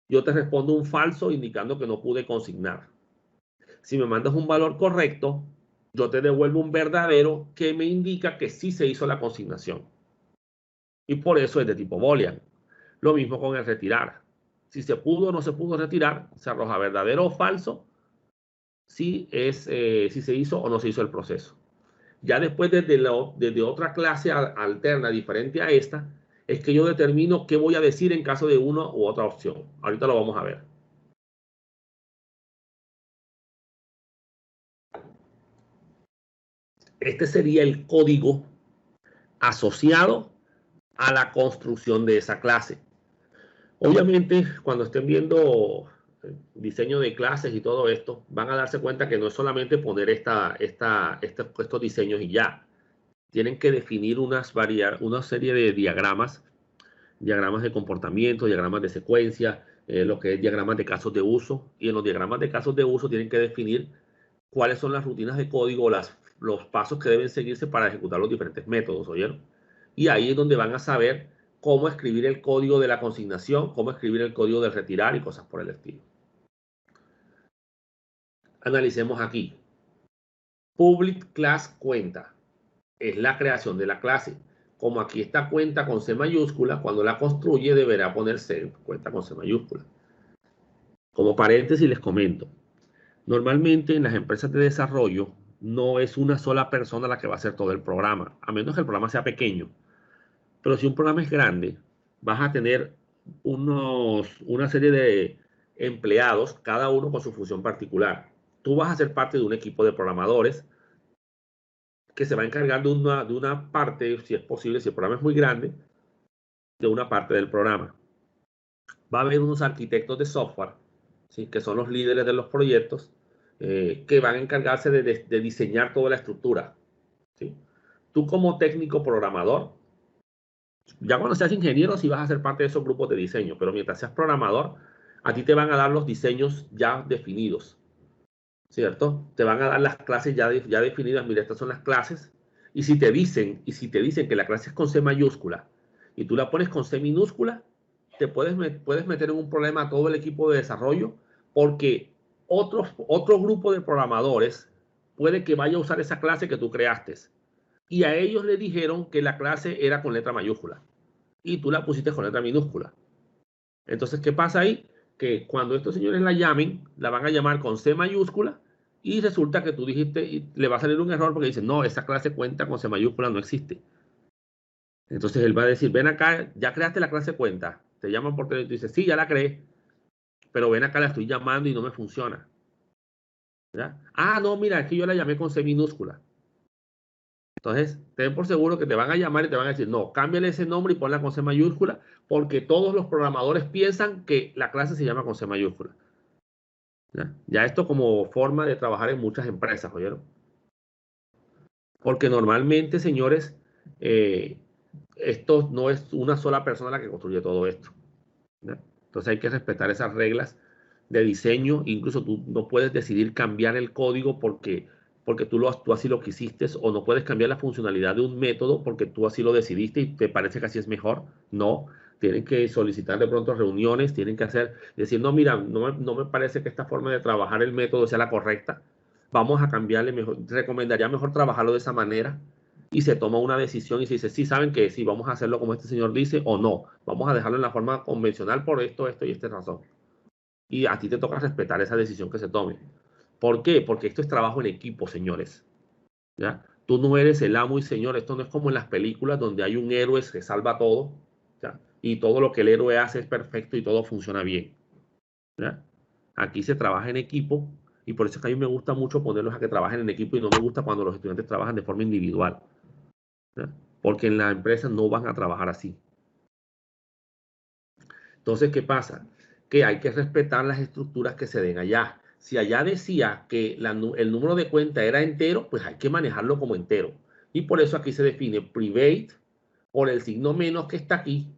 yo te respondo un falso indicando que no pude consignar. Si me mandas un valor correcto, yo te devuelvo un verdadero que me indica que sí se hizo la consignación. Y por eso es de tipo Boolean. Lo mismo con el retirar. Si se pudo o no se pudo retirar, se arroja verdadero o falso si se hizo o no se hizo el proceso. Ya después, desde otra clase alterna diferente a esta, es que yo determino qué voy a decir en caso de una u otra opción. Ahorita lo vamos a ver. Este sería el código asociado a la construcción de esa clase. Obviamente, cuando estén viendo diseño de clases y todo esto, van a darse cuenta que no es solamente poner estos diseños y ya. Tienen que definir una serie de diagramas de comportamiento, diagramas de secuencia, lo que es diagramas de casos de uso. Y en los diagramas de casos de uso tienen que definir cuáles son las rutinas de código, los pasos que deben seguirse para ejecutar los diferentes métodos, ¿oyeron? Y ahí es donde van a saber cómo escribir el código de la consignación, cómo escribir el código de retirar y cosas por el estilo. Analicemos aquí. Public class cuenta es la creación de la clase. Como aquí está cuenta con C mayúscula, cuando la construye deberá ponerse cuenta con C mayúscula. Como paréntesis les comento, normalmente en las empresas de desarrollo no es una sola persona la que va a hacer todo el programa, a menos que el programa sea pequeño. Pero si un programa es grande, vas a tener una serie de empleados, cada uno con su función particular. Tú vas a ser parte de un equipo de programadores que se va a encargar de una parte, si es posible, si el programa es muy grande, de una parte del programa. Va a haber unos arquitectos de software, ¿sí?, que son los líderes de los proyectos, que van a encargarse de diseñar toda la estructura, ¿sí? Tú como técnico programador, ya cuando seas ingeniero sí vas a ser parte de esos grupos de diseño, pero mientras seas programador, a ti te van a dar los diseños ya definidos, ¿cierto? Te van a dar las clases ya definidas. Mira, estas son las clases. Y si te dicen que la clase es con C mayúscula y tú la pones con C minúscula, te puedes meter en un problema a todo el equipo de desarrollo, porque otro grupo de programadores puede que vaya a usar esa clase que tú creaste. Y a ellos le dijeron que la clase era con letra mayúscula y tú la pusiste con letra minúscula. Entonces, ¿qué pasa ahí? Que cuando estos señores la llamen, la van a llamar con C mayúscula y resulta que tú dijiste, y le va a salir un error porque dice, no, esa clase cuenta con C mayúscula, no existe. Entonces él va a decir, ven acá, ya creaste la clase cuenta. Te llaman por teléfono y dices, sí, ya la creé, pero ven acá, la estoy llamando y no me funciona. ¿Ya? Ah, no, mira, es que yo la llamé con C minúscula. Entonces, ten por seguro que te van a llamar y te van a decir, no, cámbiale ese nombre y ponla con C mayúscula, porque todos los programadores piensan que la clase se llama con C mayúscula. Ya esto como forma de trabajar en muchas empresas, ¿oyeron? Porque normalmente, señores, esto no es una sola persona la que construye todo esto, ¿ya? Entonces hay que respetar esas reglas de diseño, incluso tú no puedes decidir cambiar el código porque tú así lo quisiste, o no puedes cambiar la funcionalidad de un método porque tú así lo decidiste y te parece que así es mejor. No, tienen que solicitar de pronto reuniones, tienen que decir, no, mira, no me parece que esta forma de trabajar el método sea la correcta. Vamos a cambiarle mejor, recomendaría mejor trabajarlo de esa manera. Y se toma una decisión y se dice, sí, saben que sí, vamos a hacerlo como este señor dice, o no, vamos a dejarlo en la forma convencional por esto y esta razón. Y a ti te toca respetar esa decisión que se tome. ¿Por qué? Porque esto es trabajo en equipo, señores. ¿Ya? Tú no eres el amo y señor. Esto no es como en las películas donde hay un héroe que salva todo, ¿ya? Y todo lo que el héroe hace es perfecto y todo funciona bien, ¿ya? Aquí se trabaja en equipo y por eso es que a mí me gusta mucho ponerlos a que trabajen en equipo y no me gusta cuando los estudiantes trabajan de forma individual, ¿ya? Porque en la empresa no van a trabajar así. Entonces, ¿qué pasa? Que hay que respetar las estructuras que se den allá. Si allá decía que el número de cuenta era entero, pues hay que manejarlo como entero. Y por eso aquí se define private por el signo menos que está aquí,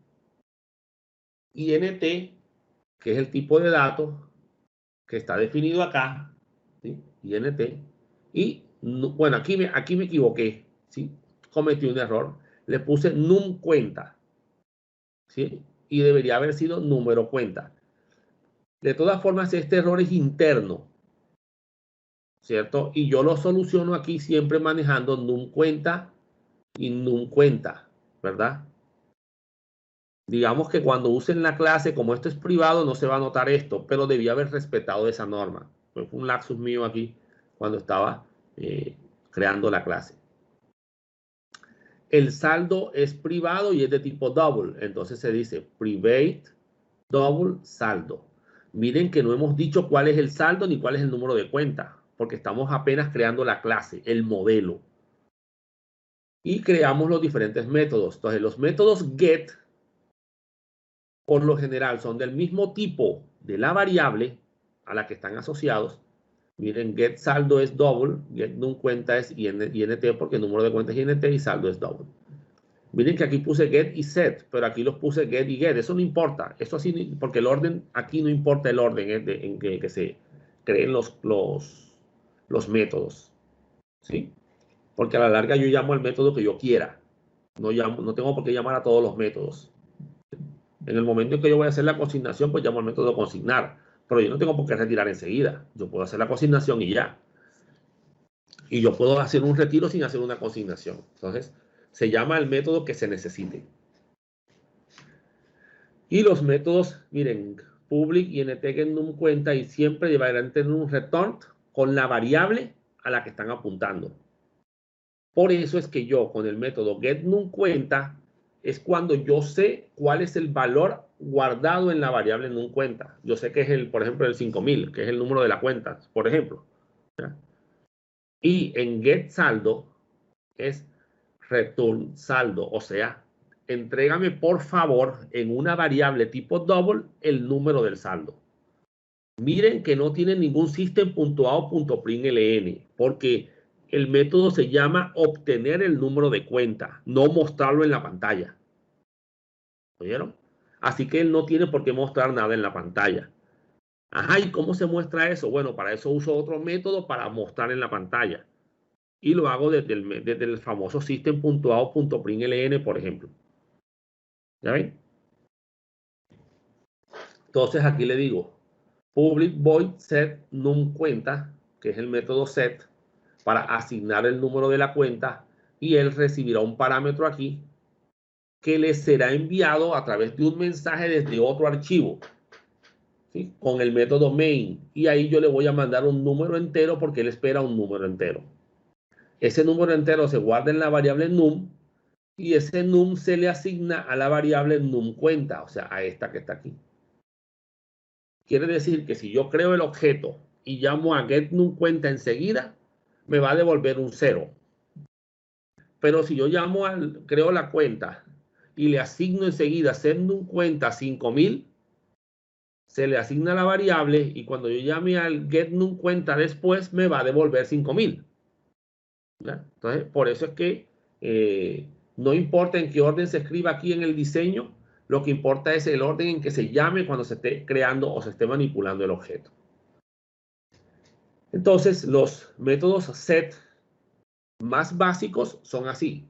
INT, que es el tipo de datos que está definido acá, ¿sí? INT. Y, bueno, aquí me equivoqué, ¿sí? Cometí un error. Le puse num cuenta, ¿sí? Y debería haber sido número cuenta. De todas formas, este error es interno, ¿cierto? Y yo lo soluciono aquí siempre manejando num cuenta y num cuenta, ¿verdad? Digamos que cuando usen la clase, como esto es privado, no se va a notar esto, pero debía haber respetado esa norma. Fue un lapsus mío aquí cuando estaba creando la clase. El saldo es privado y es de tipo double, entonces se dice private double saldo. Miren que no hemos dicho cuál es el saldo ni cuál es el número de cuenta, porque estamos apenas creando la clase, el modelo. Y creamos los diferentes métodos. Entonces, los métodos get, por lo general, son del mismo tipo de la variable a la que están asociados. Miren, get saldo es double, get num cuenta es int, porque el número de cuenta es int y saldo es double. Miren que aquí puse get y set, pero aquí los puse get y get. Eso no importa. Eso así, porque el orden, aquí no importa el orden en que se creen los métodos, ¿sí? Porque a la larga yo llamo al método que yo quiera. No tengo por qué llamar a todos los métodos. En el momento en que yo voy a hacer la consignación, pues llamo al método consignar. Pero yo no tengo por qué retirar enseguida. Yo puedo hacer la consignación y ya. Y yo puedo hacer un retiro sin hacer una consignación. Entonces, se llama el método que se necesite. Y los métodos, miren, public y int num cuenta y siempre deberán tener un return con la variable a la que están apuntando. Por eso es que yo con el método get num cuenta es cuando yo sé cuál es el valor guardado en la variable num cuenta. Yo sé que es por ejemplo, el 5000, que es el número de la cuenta, por ejemplo. ¿Ya? Y en get saldo es return saldo, o sea, entrégame por favor en una variable tipo double el número del saldo. Miren que no tiene ningún system.out.println porque el método se llama obtener el número de cuenta, no mostrarlo en la pantalla. ¿Oyeron? Así que él no tiene por qué mostrar nada en la pantalla. Ajá, ¿y cómo se muestra eso? Bueno, para eso uso otro método para mostrar en la pantalla. Y lo hago desde el famoso system.out.println, por ejemplo. ¿Ya ven? Entonces aquí le digo public void set num cuenta, que es el método set, para asignar el número de la cuenta, y él recibirá un parámetro aquí que le será enviado a través de un mensaje desde otro archivo, ¿sí? Con el método main, y ahí yo le voy a mandar un número entero porque él espera un número entero. Ese número entero se guarda en la variable num y ese num se le asigna a la variable num cuenta, o sea, a esta que está aquí. Quiere decir que si yo creo el objeto y llamo a get num cuenta enseguida, me va a devolver un 0. Pero si yo creo la cuenta y le asigno enseguida set num cuenta 5000, se le asigna la variable y cuando yo llame al get num cuenta después, me va a devolver 5000. ¿Ya? Entonces, por eso es que no importa en qué orden se escriba aquí en el diseño, Lo que importa es el orden en que se llame cuando se esté creando o se esté manipulando el objeto. Entonces, los métodos set más básicos son así.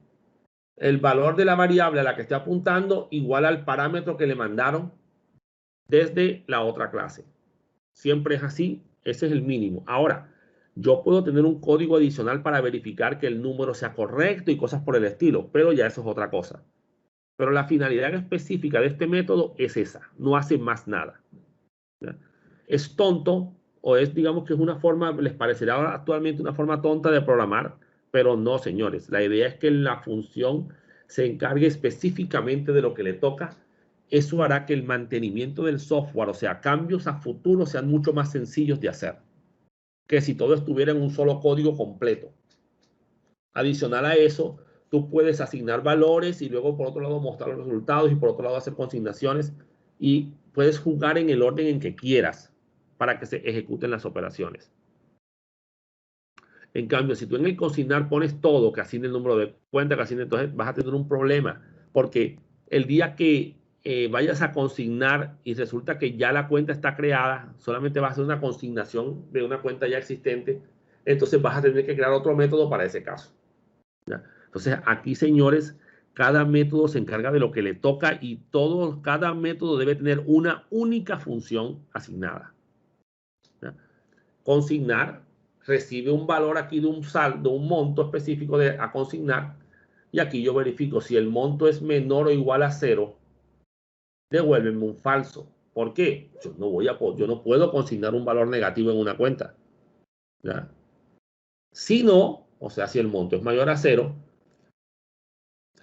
El valor de la variable a la que esté apuntando igual al parámetro que le mandaron desde la otra clase. Siempre es así, ese es el mínimo. Ahora, yo puedo tener un código adicional para verificar que el número sea correcto y cosas por el estilo, pero ya eso es otra cosa. Pero la finalidad específica de este método es esa, no hace más nada. ¿Ya? Es tonto o es, digamos que es una forma, les parecerá ahora actualmente una forma tonta de programar, pero no, señores. La idea es que la función se encargue específicamente de lo que le toca. Eso hará que el mantenimiento del software, o sea, cambios a futuro, sean mucho más sencillos de hacer que si todo estuviera en un solo código completo. Adicional a eso, tú puedes asignar valores y luego por otro lado mostrar los resultados y por otro lado hacer consignaciones y puedes jugar en el orden en que quieras para que se ejecuten las operaciones. En cambio, si tú en el consignar pones todo, que asigne el número de cuenta, que asigne, entonces vas a tener un problema porque el día que vayas a consignar y resulta que ya la cuenta está creada, solamente vas a hacer una consignación de una cuenta ya existente, entonces vas a tener que crear otro método para ese caso. ¿Ya? Entonces, aquí, señores, cada método se encarga de lo que le toca y cada método debe tener una única función asignada. ¿Ya? Consignar recibe un valor aquí de un saldo, un monto específico a consignar, y aquí yo verifico si el monto es menor o igual a 0, devuélveme un falso. ¿Por qué? Yo no puedo consignar un valor negativo en una cuenta. ¿Ya? Si no, o sea, si el monto es mayor a 0,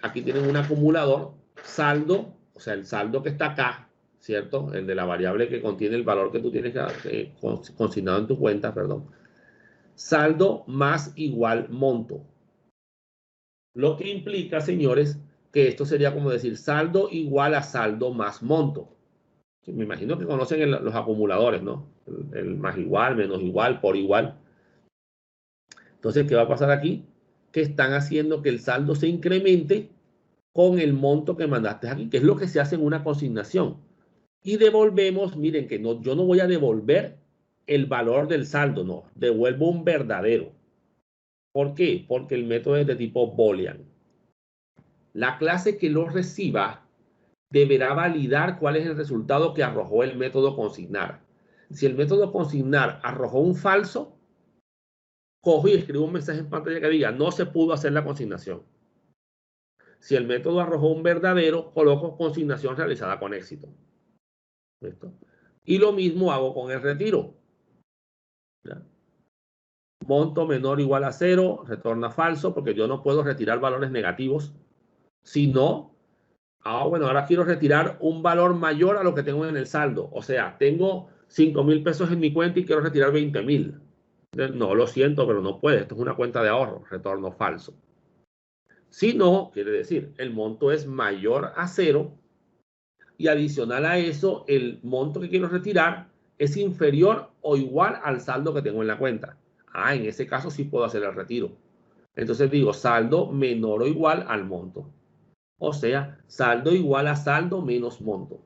aquí tienen un acumulador, saldo, o sea, el saldo que está acá, ¿cierto? El de la variable que contiene el valor que tú tienes consignado en tu cuenta, perdón. Saldo más igual monto. Lo que implica, señores, que esto sería como decir saldo igual a saldo más monto. Me imagino que conocen los acumuladores, ¿no? El más igual, menos igual, por igual. Entonces, ¿qué va a pasar aquí? Que están haciendo que el saldo se incremente con el monto que mandaste aquí, que es lo que se hace en una consignación. Y devolvemos, miren que no, yo no voy a devolver el valor del saldo, no, devuelvo un verdadero. ¿Por qué? Porque el método es de tipo boolean. La clase que lo reciba deberá validar cuál es el resultado que arrojó el método consignar. Si el método consignar arrojó un falso, cojo y escribo un mensaje en pantalla que diga no se pudo hacer la consignación. Si el método arrojó un verdadero, coloco consignación realizada con éxito. ¿Listo? Y lo mismo hago con el retiro. ¿Ya? Monto menor o igual a 0, retorna falso, porque yo no puedo retirar valores negativos. Si no, bueno, ahora quiero retirar un valor mayor a lo que tengo en el saldo. O sea, tengo 5,000 pesos en mi cuenta y quiero retirar 20,000. No, lo siento, pero no puede. Esto es una cuenta de ahorro. Retorno falso. Si no, quiere decir, el monto es mayor a 0 y adicional a eso, el monto que quiero retirar es inferior o igual al saldo que tengo en la cuenta. En ese caso sí puedo hacer el retiro. Entonces digo saldo menor o igual al monto. O sea, saldo igual a saldo menos monto.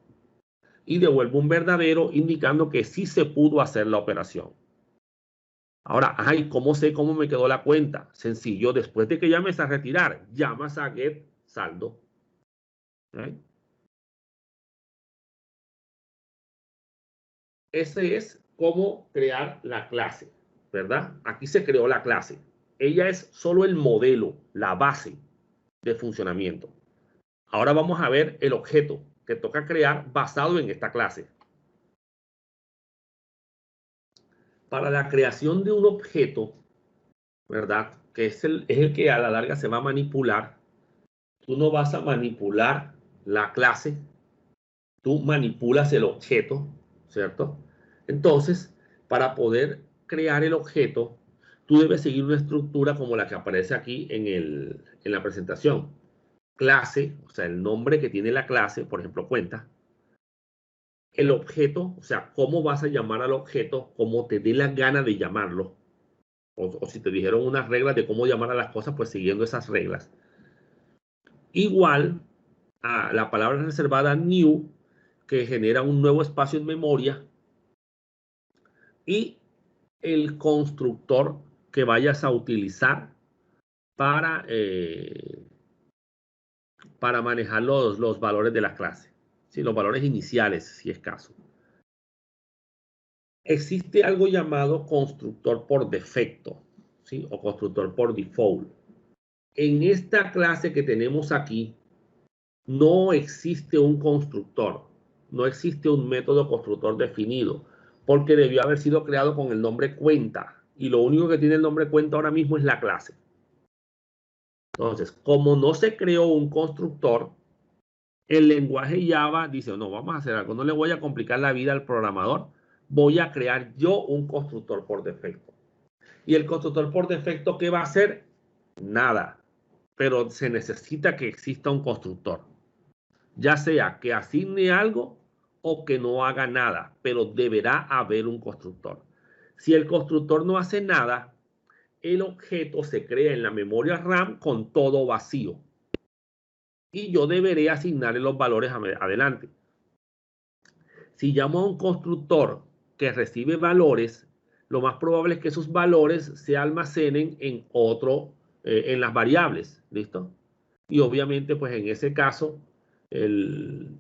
Y devuelvo un verdadero indicando que sí se pudo hacer la operación. Ahora, ¿cómo sé cómo me quedó la cuenta? Sencillo, después de que llames a retirar, llamas a get saldo. ¿Okay? Ese es cómo crear la clase, ¿verdad? Aquí se creó la clase. Ella es solo el modelo, la base de funcionamiento. Ahora vamos a ver el objeto que toca crear basado en esta clase. Para la creación de un objeto, ¿verdad? Que es el que a la larga se va a manipular. Tú no vas a manipular la clase, tú manipulas el objeto, ¿cierto? Entonces, para poder crear el objeto, tú debes seguir una estructura como la que aparece aquí en la presentación. Clase, o sea, el nombre que tiene la clase, por ejemplo, cuenta. El objeto, o sea, cómo vas a llamar al objeto, como te dé la gana de llamarlo. O si te dijeron unas reglas de cómo llamar a las cosas, pues siguiendo esas reglas. Igual a la palabra reservada new, que genera un nuevo espacio en memoria, y el constructor que vayas a utilizar para manejar los valores de la clase, ¿sí? Los valores iniciales, si es caso. Existe algo llamado constructor por defecto, ¿sí? O constructor por default. En esta clase que tenemos aquí, no existe un constructor, no existe un método constructor definido, porque debió haber sido creado con el nombre cuenta, y lo único que tiene el nombre cuenta ahora mismo es la clase. Entonces, como no se creó un constructor, el lenguaje Java dice, no, vamos a hacer algo, no le voy a complicar la vida al programador, voy a crear yo un constructor por defecto. Y el constructor por defecto, ¿qué va a hacer? Nada, pero se necesita que exista un constructor. Ya sea que asigne algo o que no haga nada, pero deberá haber un constructor. Si el constructor no hace nada, el objeto se crea en la memoria RAM con todo vacío. Y yo deberé asignarle los valores adelante. Si llamo a un constructor que recibe valores, lo más probable es que esos valores se almacenen en en las variables, ¿listo? Y obviamente, pues en ese caso, el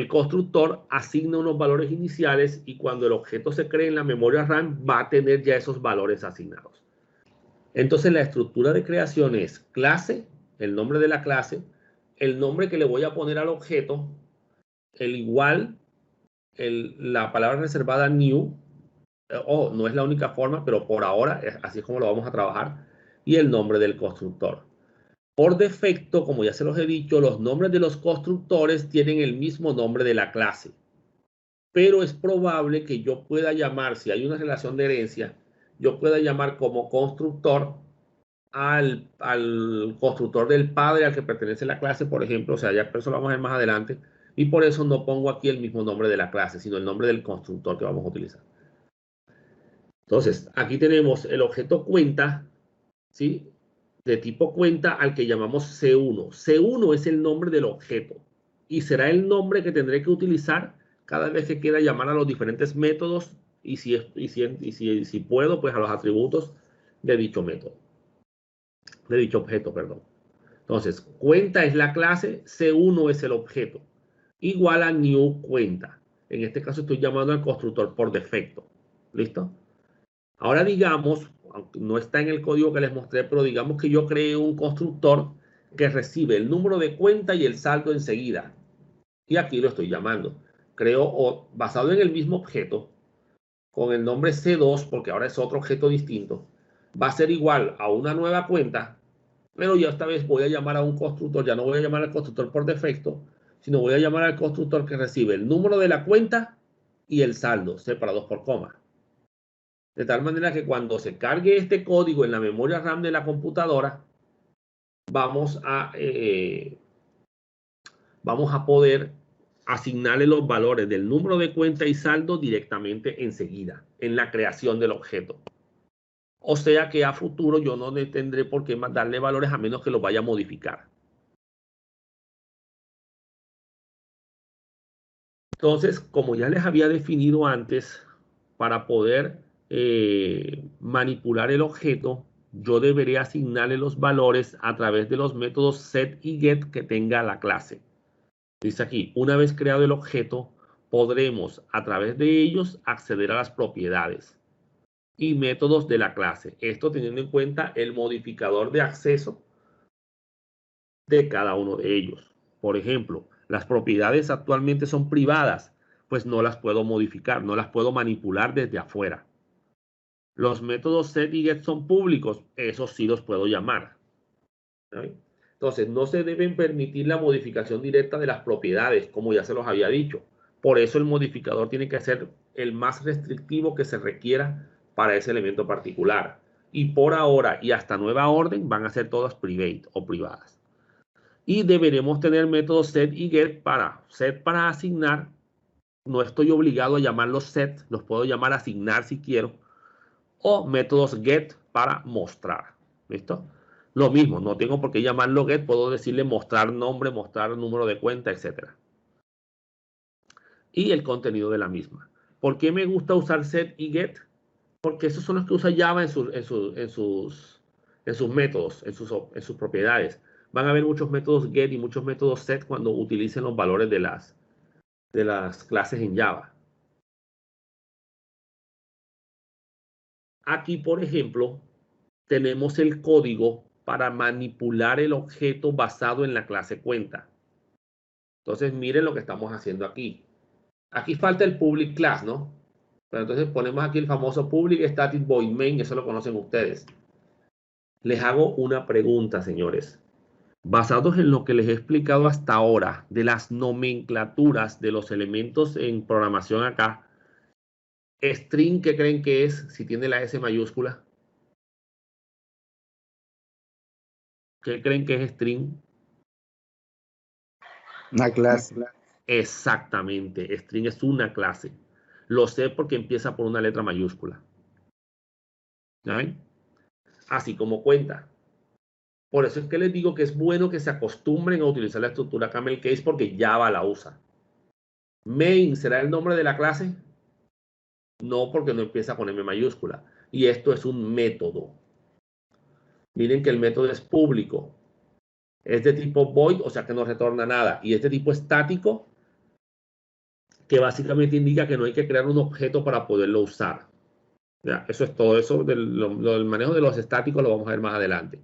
constructor asigna unos valores iniciales y cuando el objeto se cree en la memoria RAM va a tener ya esos valores asignados. Entonces la estructura de creación es clase, el nombre de la clase, el nombre que le voy a poner al objeto, el igual, la palabra reservada new, no es la única forma, pero por ahora así es como lo vamos a trabajar, y el nombre del constructor. Por defecto, como ya se los he dicho, los nombres de los constructores tienen el mismo nombre de la clase. Pero es probable que yo pueda llamar, si hay una relación de herencia, yo pueda llamar como constructor al constructor del padre al que pertenece la clase, por ejemplo. O sea, ya eso lo vamos a ver más adelante. Y por eso no pongo aquí el mismo nombre de la clase, sino el nombre del constructor que vamos a utilizar. Entonces, aquí tenemos el objeto cuenta, ¿sí? De tipo cuenta al que llamamos C1. C1 es el nombre del objeto y será el nombre que tendré que utilizar cada vez que quiera llamar a los diferentes métodos y si puedo, pues a los atributos de dicho método, de dicho objeto, perdón. Entonces, cuenta es la clase, C1 es el objeto, igual a new cuenta. En este caso estoy llamando al constructor por defecto. ¿Listo? Ahora digamos, aunque no está en el código que les mostré, pero digamos que yo creé un constructor que recibe el número de cuenta y el saldo enseguida. Y aquí lo estoy llamando. Creo, basado en el mismo objeto, con el nombre C2, porque ahora es otro objeto distinto, va a ser igual a una nueva cuenta, pero ya esta vez voy a llamar a un constructor, ya no voy a llamar al constructor por defecto, sino voy a llamar al constructor que recibe el número de la cuenta y el saldo, separados por coma. De tal manera que cuando se cargue este código en la memoria RAM de la computadora, vamos a poder asignarle los valores del número de cuenta y saldo directamente enseguida, en la creación del objeto. O sea que a futuro yo no tendré por qué darle valores a menos que los vaya a modificar. Entonces, como ya les había definido antes, para poder manipular el objeto, yo debería asignarle los valores a través de los métodos set y get que tenga la clase. Dice aquí, una vez creado el objeto, podremos a través de ellos acceder a las propiedades y métodos de la clase. Esto teniendo en cuenta el modificador de acceso de cada uno de ellos. Por ejemplo, las propiedades actualmente son privadas, pues no las puedo modificar, no las puedo manipular desde afuera. Los métodos set y get son públicos, esos sí los puedo llamar. ¿Sí? Entonces, no se deben permitir la modificación directa de las propiedades, como ya se los había dicho. Por eso el modificador tiene que ser el más restrictivo que se requiera para ese elemento particular. Y por ahora y hasta nueva orden van a ser todas private o privadas. Y deberemos tener métodos set y get set para asignar. No estoy obligado a llamarlos set, los puedo llamar asignar si quiero. O métodos get para mostrar. ¿Listo? Lo mismo, no tengo por qué llamarlo get, puedo decirle mostrar nombre, mostrar número de cuenta, etc. Y el contenido de la misma. ¿Por qué me gusta usar set y get? Porque esos son los que usa Java en sus métodos, en sus propiedades. Van a haber muchos métodos get y muchos métodos set cuando utilicen los valores de las clases en Java. Aquí, por ejemplo, tenemos el código para manipular el objeto basado en la clase cuenta. Entonces, miren lo que estamos haciendo aquí. Aquí falta el public class, ¿no? Pero entonces ponemos aquí el famoso public static void main, eso lo conocen ustedes. Les hago una pregunta, señores. Basados en lo que les he explicado hasta ahora de las nomenclaturas de los elementos en programación acá, string, ¿qué creen que es si tiene la S mayúscula? ¿Qué creen que es string? Una clase. Exactamente, string es una clase. Lo sé porque empieza por una letra mayúscula. ¿Ya ven? Así como cuenta. Por eso es que les digo que es bueno que se acostumbren a utilizar la estructura camel case porque Java la usa. Main será el nombre de la clase. No, porque no empieza con M mayúscula. Y esto es un método. Miren que el método es público. Es de tipo void, o sea que no retorna nada. Y es de tipo estático, que básicamente indica que no hay que crear un objeto para poderlo usar. Ya, eso es todo. Eso del manejo de los estáticos lo vamos a ver más adelante.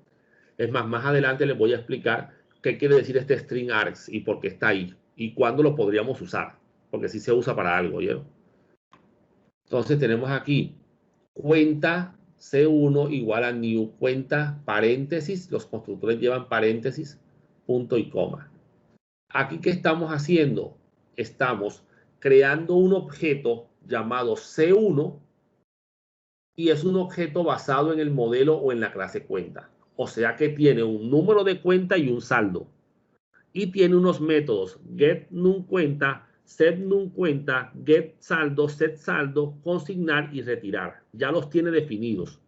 Es más adelante les voy a explicar qué quiere decir este string args y por qué está ahí. Y cuándo lo podríamos usar. Porque sí se usa para algo, ¿oyeron? Entonces tenemos aquí cuenta C1 igual a new cuenta paréntesis. Los constructores llevan paréntesis, punto y coma. Aquí, ¿qué estamos haciendo? Estamos creando un objeto llamado C1 y es un objeto basado en el modelo o en la clase cuenta. O sea que tiene un número de cuenta y un saldo. Y tiene unos métodos get num cuenta, set num cuenta, get saldo, set saldo, consignar y retirar. Ya los tiene definidos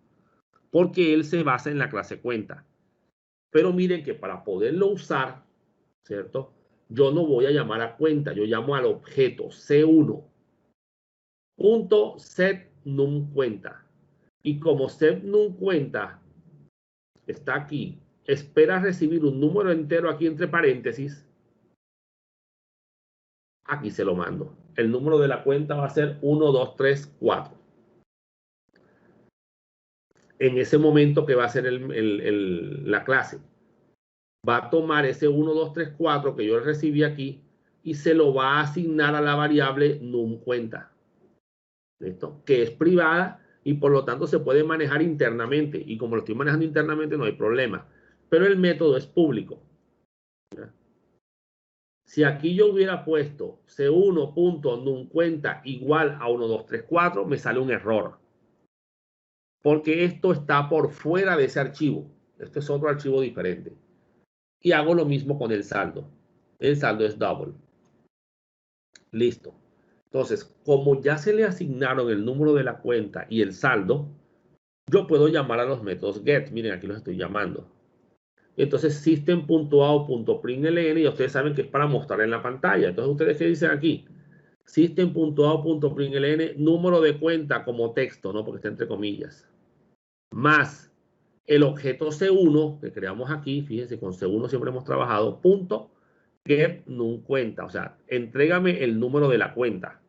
porque él se basa en la clase cuenta. Pero miren que para poderlo usar, ¿cierto? Yo no voy a llamar a cuenta, yo llamo al objeto C1 punto set num cuenta. Y como set num cuenta está aquí, espera recibir un número entero aquí entre paréntesis. Aquí se lo mando. El número de la cuenta va a ser 1, 2, 3, 4. En ese momento que va a ser la clase, va a tomar ese 1, 2, 3, 4 que yo recibí aquí y se lo va a asignar a la variable num cuenta. ¿Listo? Que es privada y por lo tanto se puede manejar internamente. Y como lo estoy manejando internamente no hay problema. Pero el método es público. ¿Ya? Si aquí yo hubiera puesto C1.numCuenta igual a 1, 2, 3, 4, me sale un error. Porque esto está por fuera de ese archivo. Este es otro archivo diferente. Y hago lo mismo con el saldo. El saldo es double. Listo. Entonces, como ya se le asignaron el número de la cuenta y el saldo, yo puedo llamar a los métodos get. Miren, aquí los estoy llamando. Entonces, system.out.println, y ustedes saben que es para mostrar en la pantalla. Entonces, ¿ustedes qué dicen aquí? System.out.println, número de cuenta como texto, ¿no? Porque está entre comillas. Más el objeto C1 que creamos aquí, fíjense, con C1 siempre hemos trabajado, punto get num cuenta. O sea, entrégame el número de la cuenta.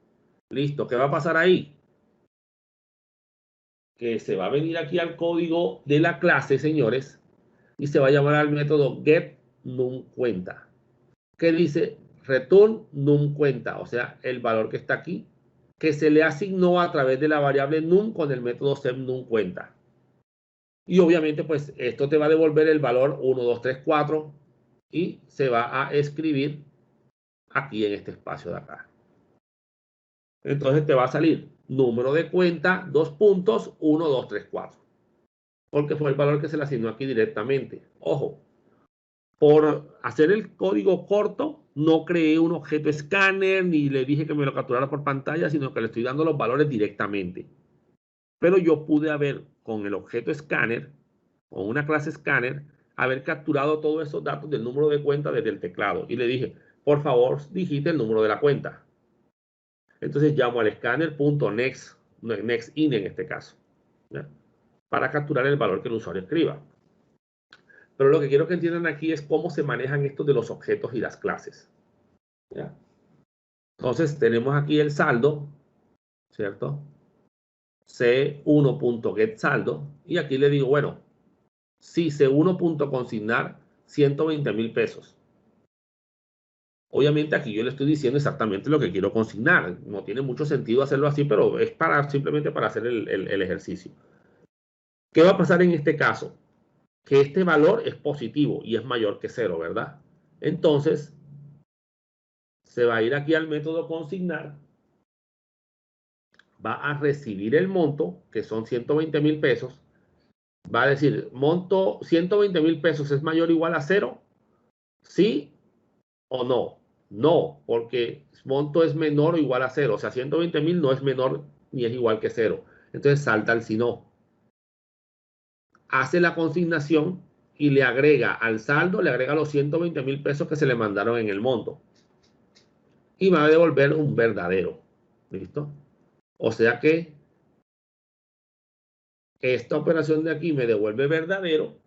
Listo, ¿qué va a pasar ahí? Que se va a venir aquí al código de la clase, señores, y se va a llamar al método get num cuenta, que dice return num cuenta, o sea, el valor que está aquí, que se le asignó a través de la variable num con el método set num cuenta. Y obviamente, pues, esto te va a devolver el valor 1, 2, 3, 4 y se va a escribir aquí en este espacio de acá. Entonces te va a salir número de cuenta, 2 puntos, 1, 2, 3, 4. Porque fue el valor que se le asignó aquí directamente. Ojo, por hacer el código corto, no creé un objeto escáner ni le dije que me lo capturara por pantalla, sino que le estoy dando los valores directamente. Pero yo pude haber, con el objeto escáner, con una clase escáner, haber capturado todos esos datos del número de cuenta desde el teclado. Y le dije, por favor, digite el número de la cuenta. Entonces llamo al scanner.nextIn en este caso, ¿ya? Para capturar el valor que el usuario escriba. Pero lo que quiero que entiendan aquí es cómo se manejan estos de los objetos y las clases, ¿ya? Entonces tenemos aquí el saldo, ¿cierto? C1.getSaldo. Y aquí le digo, bueno, si C1.consignar 120.000 pesos. Obviamente aquí yo le estoy diciendo exactamente lo que quiero consignar. No tiene mucho sentido hacerlo así, pero es simplemente para hacer el ejercicio. ¿Qué va a pasar en este caso? Que este valor es positivo y es mayor que 0, ¿verdad? Entonces, se va a ir aquí al método consignar, va a recibir el monto, que son 120.000 pesos, va a decir, monto 120.000 pesos es mayor o igual a 0, ¿sí o no? No, porque monto es menor o igual a 0, o sea, 120.000 no es menor ni es igual que 0. Entonces salta el si no. Hace la consignación y le agrega al saldo, le agrega los 120.000 pesos que se le mandaron en el monto. Y va a devolver un verdadero. ¿Listo? O sea que esta operación de aquí me devuelve verdadero,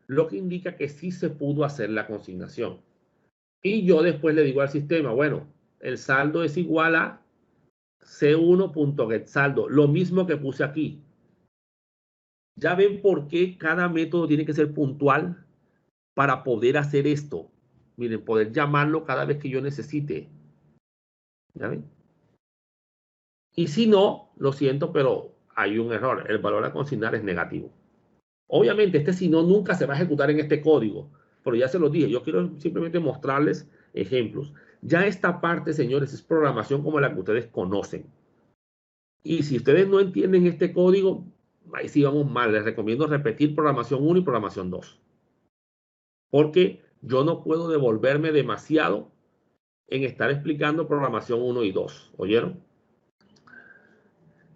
lo que indica que sí se pudo hacer la consignación. Y yo después le digo al sistema, bueno, el saldo es igual a c1.getSaldo, lo mismo que puse aquí. Ya ven por qué cada método tiene que ser puntual para poder hacer esto. Miren, poder llamarlo cada vez que yo necesite. ¿Ya ven? Y si no, lo siento, pero hay un error. El valor a consignar es negativo. Obviamente, este si no nunca se va a ejecutar en este código. Pero ya se los dije, yo quiero simplemente mostrarles ejemplos. Ya esta parte, señores, es programación como la que ustedes conocen. Y si ustedes no entienden este código, ahí sí vamos mal. Les recomiendo repetir programación 1 y programación 2. Porque yo no puedo devolverme demasiado en estar explicando programación 1 y 2. ¿Oyeron?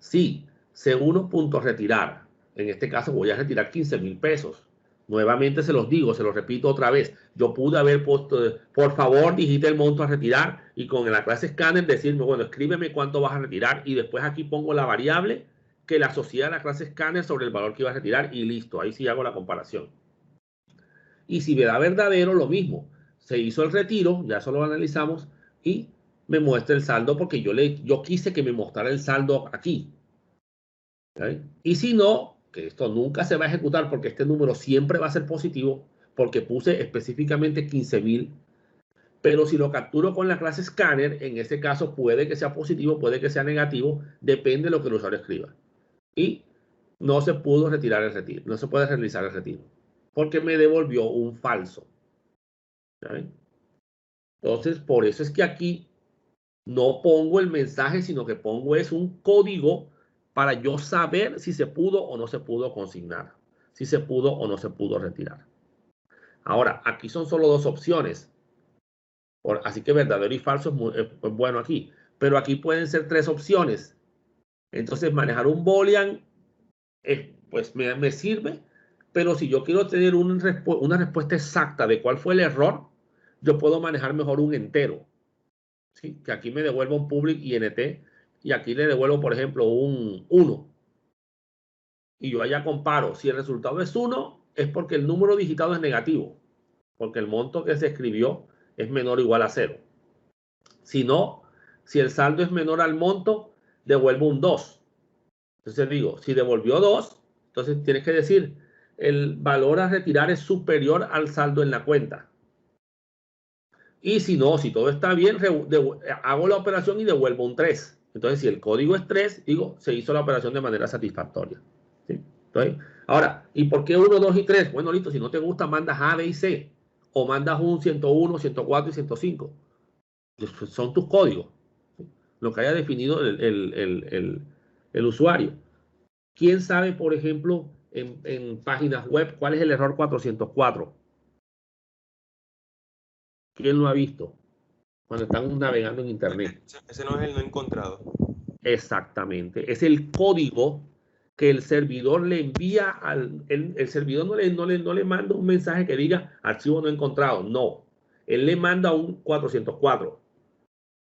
Sí, C1.retirar. En este caso voy a retirar 15.000 pesos. Nuevamente se los digo, se los repito otra vez. Yo pude haber puesto, por favor, digite el monto a retirar y con la clase Scanner decirme, bueno, escríbeme cuánto vas a retirar y después aquí pongo la variable que la asocia a la clase Scanner sobre el valor que iba a retirar y listo. Ahí sí hago la comparación. Y si me da verdadero, lo mismo. Se hizo el retiro, ya eso lo analizamos, y me muestra el saldo porque yo quise que me mostrara el saldo aquí. ¿Okay? Y si no, que esto nunca se va a ejecutar porque este número siempre va a ser positivo, porque puse específicamente 15.000. Pero si lo capturo con la clase Scanner, en este caso puede que sea positivo, puede que sea negativo, depende de lo que el usuario escriba. Y no se pudo retirar el retiro, no se puede realizar el retiro, porque me devolvió un falso. ¿Okay? Entonces, por eso es que aquí no pongo el mensaje, sino que pongo es un código para yo saber si se pudo o no se pudo consignar, si se pudo o no se pudo retirar. Ahora, aquí son solo dos opciones. Así que verdadero y falso es bueno aquí. Pero aquí pueden ser tres opciones. Entonces, manejar un boolean pues me sirve. Pero si yo quiero tener una respuesta exacta de cuál fue el error, yo puedo manejar mejor un entero. ¿Sí? Que aquí me devuelva un public int y aquí le devuelvo, por ejemplo, un 1. Y yo allá comparo. Si el resultado es 1, es porque el número digitado es negativo. Porque el monto que se escribió es menor o igual a 0. Si no, si el saldo es menor al monto, devuelvo un 2. Entonces digo, si devolvió 2, entonces tienes que decir, el valor a retirar es superior al saldo en la cuenta. Y si no, si todo está bien, hago la operación y devuelvo un 3. Entonces, si el código es 3, digo, se hizo la operación de manera satisfactoria. ¿Sí? Entonces, ahora, ¿y por qué 1, 2 y 3? Bueno, listo, si no te gusta, mandas A, B y C. O mandas un 101, 104 y 105. Son tus códigos. ¿Sí? Lo que haya definido el usuario. ¿Quién sabe, por ejemplo, en páginas web, cuál es el error 404? ¿Quién lo ha visto? Cuando están navegando en internet. Ese no es el no encontrado. Exactamente. Es el código que el servidor le envía el servidor no le manda un mensaje que diga archivo no encontrado. No, él le manda un 404.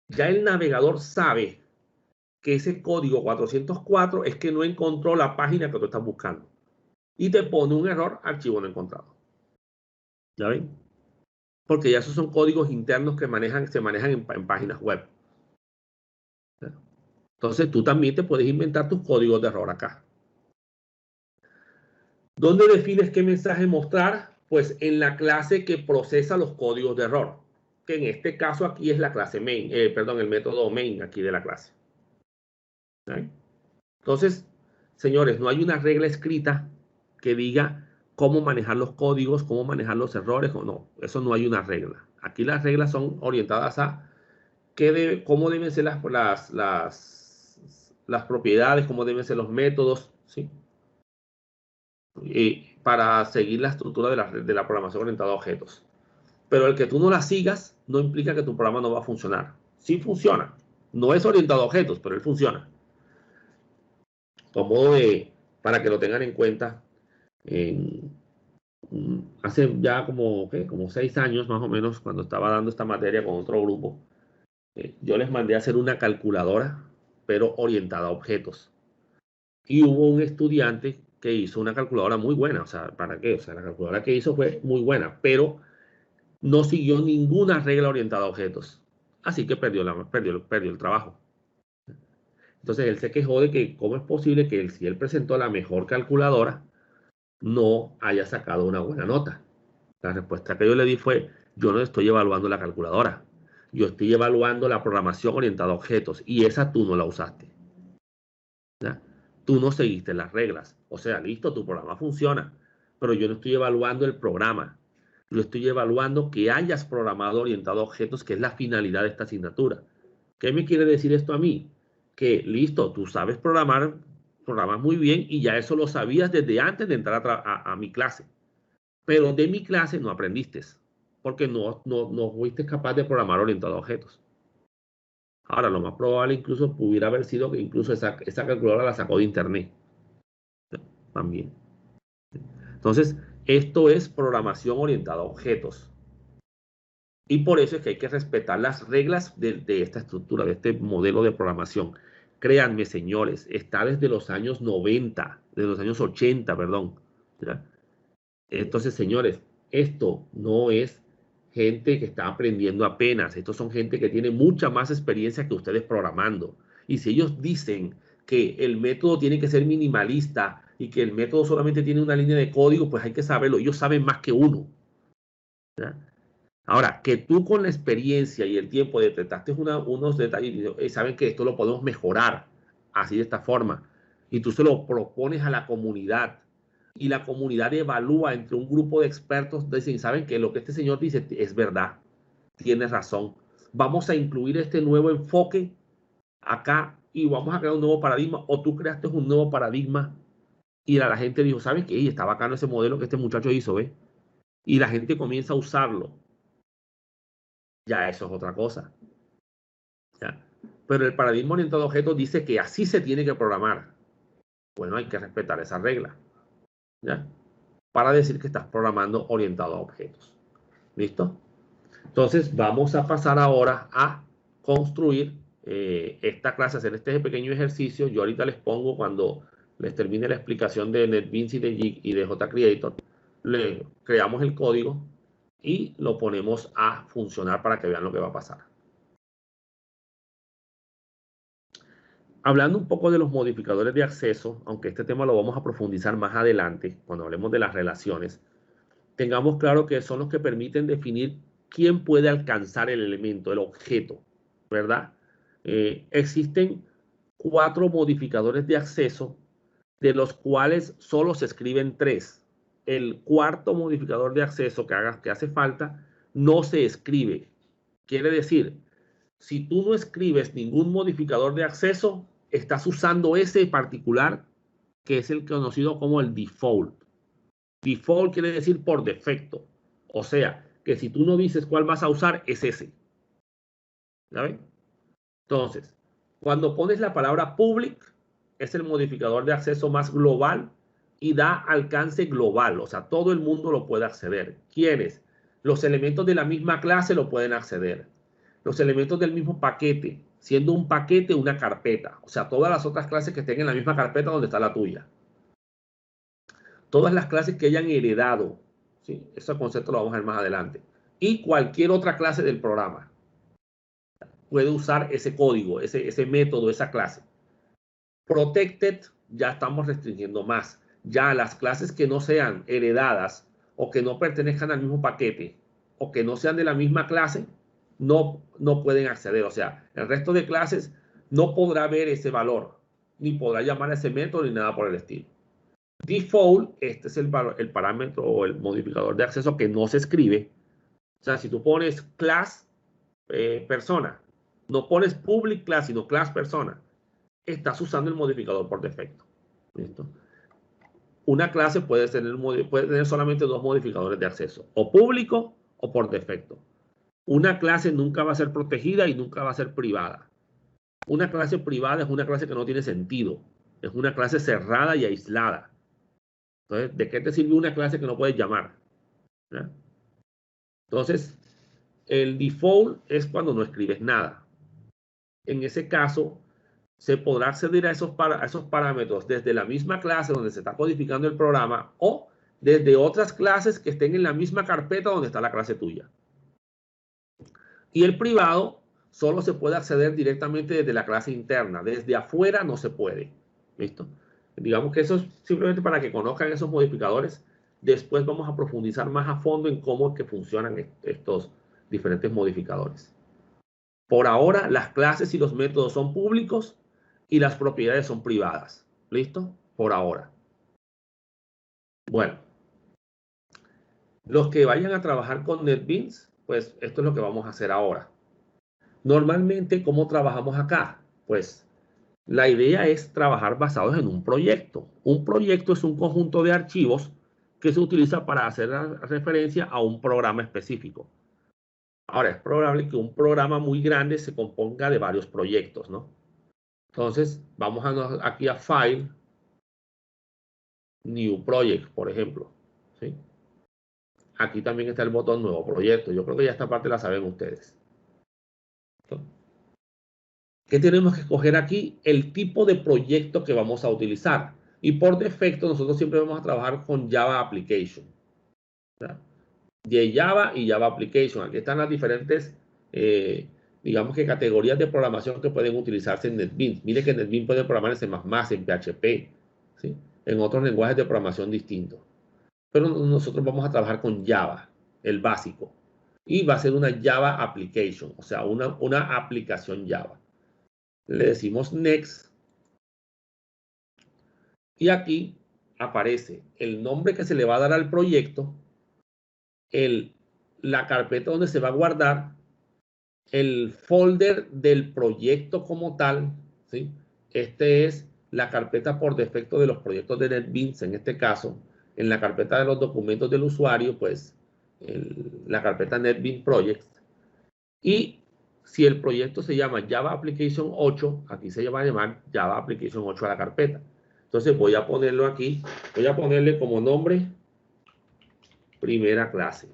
Ya el navegador sabe que ese código 404 es que no encontró la página que tú estás buscando. Y te pone un error, archivo no encontrado. ¿Ya ven? Porque ya esos son códigos internos que se manejan en páginas web. Entonces tú también te puedes inventar tus códigos de error acá. ¿Dónde defines qué mensaje mostrar? Pues en la clase que procesa los códigos de error, que en este caso aquí es la clase main, el método main aquí de la clase. ¿Sí? Entonces, señores, no hay una regla escrita que diga cómo manejar los códigos, cómo manejar los errores, o no, eso no hay una regla. Aquí las reglas son orientadas a cómo deben ser las propiedades, cómo deben ser los métodos, ¿sí? Para seguir la estructura de la programación orientada a objetos. Pero el que tú no la sigas no implica que tu programa no va a funcionar. Sí funciona. No es orientado a objetos, pero él funciona. Para que lo tengan en cuenta, hace ya como 6 años más o menos, cuando estaba dando esta materia con otro grupo, yo les mandé a hacer una calculadora, pero orientada a objetos. Y hubo un estudiante que hizo una calculadora muy buena. O sea, ¿para qué? O sea, la calculadora que hizo fue muy buena, pero no siguió ninguna regla orientada a objetos. Así que perdió el trabajo. Entonces él se quejó de que cómo es posible que si él presentó la mejor calculadora, no haya sacado una buena nota. La respuesta que yo le di fue, yo no estoy evaluando la calculadora. Yo estoy evaluando la programación orientada a objetos y esa tú no la usaste. ¿Ya? Tú no seguiste las reglas. O sea, listo, tu programa funciona, pero yo no estoy evaluando el programa. Yo estoy evaluando que hayas programado orientado a objetos, que es la finalidad de esta asignatura. ¿Qué me quiere decir esto a mí? Que listo, tú sabes programas muy bien y ya eso lo sabías desde antes de entrar a mi clase. Pero de mi clase no aprendiste, porque no fuiste capaz de programar orientado a objetos. Ahora, lo más probable incluso pudiera haber sido que incluso esa calculadora la sacó de internet. También. Entonces, esto es programación orientada a objetos. Y por eso es que hay que respetar las reglas de esta estructura, de este modelo de programación. Créanme, señores, está desde los años 90, desde los años 80, perdón. ¿Ya? Entonces, señores, esto no es gente que está aprendiendo apenas. Estos son gente que tiene mucha más experiencia que ustedes programando. Y si ellos dicen que el método tiene que ser minimalista y que el método solamente tiene una línea de código, pues hay que saberlo. Ellos saben más que uno. ¿Ya? Ahora, que tú con la experiencia y el tiempo detectaste unos detalles y saben que esto lo podemos mejorar así de esta forma. Y tú se lo propones a la comunidad y la comunidad evalúa entre un grupo de expertos, dicen, saben que lo que este señor dice es verdad, tiene razón. Vamos a incluir este nuevo enfoque acá y vamos a crear un nuevo paradigma, o tú creaste un nuevo paradigma y la gente dijo, ¿saben qué? Está bacano ese modelo que este muchacho hizo, ¿ves? Y la gente comienza a usarlo. Ya eso es otra cosa. ¿Ya? Pero el paradigma orientado a objetos dice que así se tiene que programar. Bueno, hay que respetar esa regla. ¿Ya? Para decir que estás programando orientado a objetos. ¿Listo? Entonces vamos a pasar ahora a construir esta clase, hacer este pequeño ejercicio. Yo ahorita les pongo, cuando les termine la explicación de NetBeans y de Jig y de JCreator, le creamos el código y lo ponemos a funcionar para que vean lo que va a pasar. Hablando un poco de los modificadores de acceso, aunque este tema lo vamos a profundizar más adelante, cuando hablemos de las relaciones, tengamos claro que son los que permiten definir quién puede alcanzar el elemento, el objeto, ¿verdad? Existen 4 modificadores de acceso, de los cuales solo se escriben 3. El cuarto modificador de acceso que hace falta no se escribe. Quiere decir, si tú no escribes ningún modificador de acceso, estás usando ese particular que es el conocido como el default. Default quiere decir por defecto. O sea, que si tú no dices cuál vas a usar, es ese. ¿Ya ven? Entonces, cuando pones la palabra public, es el modificador de acceso más global y da alcance global, o sea, todo el mundo lo puede acceder. ¿Quiénes? Los elementos de la misma clase lo pueden acceder. Los elementos del mismo paquete, siendo un paquete una carpeta, o sea, todas las otras clases que estén en la misma carpeta donde está la tuya. Todas las clases que hayan heredado, ¿sí? Ese concepto lo vamos a ver más adelante. Y cualquier otra clase del programa puede usar ese código, ese método, esa clase. Protected, ya estamos restringiendo más. Ya las clases que no sean heredadas o que no pertenezcan al mismo paquete o que no sean de la misma clase, no pueden acceder. O sea, el resto de clases no podrá ver ese valor, ni podrá llamar a ese método ni nada por el estilo. Default, este es el parámetro o el modificador de acceso que no se escribe. O sea, si tú pones class persona, no pones public class, sino class persona, estás usando el modificador por defecto. ¿Listo? Una clase puede tener solamente dos modificadores de acceso, o público o por defecto. Una clase nunca va a ser protegida y nunca va a ser privada. Una clase privada es una clase que no tiene sentido. Es una clase cerrada y aislada. Entonces, ¿de qué te sirve una clase que no puedes llamar? ¿Ya? Entonces, el default es cuando no escribes nada. En ese caso, se podrá acceder a esos parámetros desde la misma clase donde se está codificando el programa o desde otras clases que estén en la misma carpeta donde está la clase tuya. Y el privado solo se puede acceder directamente desde la clase interna. Desde afuera no se puede. ¿Listo? Digamos que eso es simplemente para que conozcan esos modificadores. Después vamos a profundizar más a fondo en cómo es que funcionan estos diferentes modificadores. Por ahora, las clases y los métodos son públicos y las propiedades son privadas. ¿Listo? Por ahora. Bueno. Los que vayan a trabajar con NetBeans, pues esto es lo que vamos a hacer ahora. Normalmente, ¿cómo trabajamos acá? Pues la idea es trabajar basados en un proyecto. Un proyecto es un conjunto de archivos que se utiliza para hacer referencia a un programa específico. Ahora, es probable que un programa muy grande se componga de varios proyectos, ¿no? Entonces, vamos aquí a File, New Project, por ejemplo. ¿Sí? Aquí también está el botón Nuevo Proyecto. Yo creo que ya esta parte la saben ustedes. ¿Qué tenemos que escoger aquí? El tipo de proyecto que vamos a utilizar. Y por defecto, nosotros siempre vamos a trabajar con Java Application. ¿Verdad? De Java y Java Application. Aquí están las diferentes, digamos que categorías de programación que pueden utilizarse en NetBeans. Mire que NetBeans puede programar en C++, en PHP, ¿sí? En otros lenguajes de programación distintos. Pero nosotros vamos a trabajar con Java, el básico. Y va a ser una Java Application, o sea, una aplicación Java. Le decimos Next. Y aquí aparece el nombre que se le va a dar al proyecto, la carpeta donde se va a guardar, el folder del proyecto como tal, ¿sí? Este es la carpeta por defecto de los proyectos de NetBeans, en este caso, en la carpeta de los documentos del usuario, pues la carpeta NetBeans Projects. Y si el proyecto se llama Java Application 8, aquí se va a llamar Java Application 8 a la carpeta. Entonces voy a ponerlo aquí, voy a ponerle como nombre primera clase.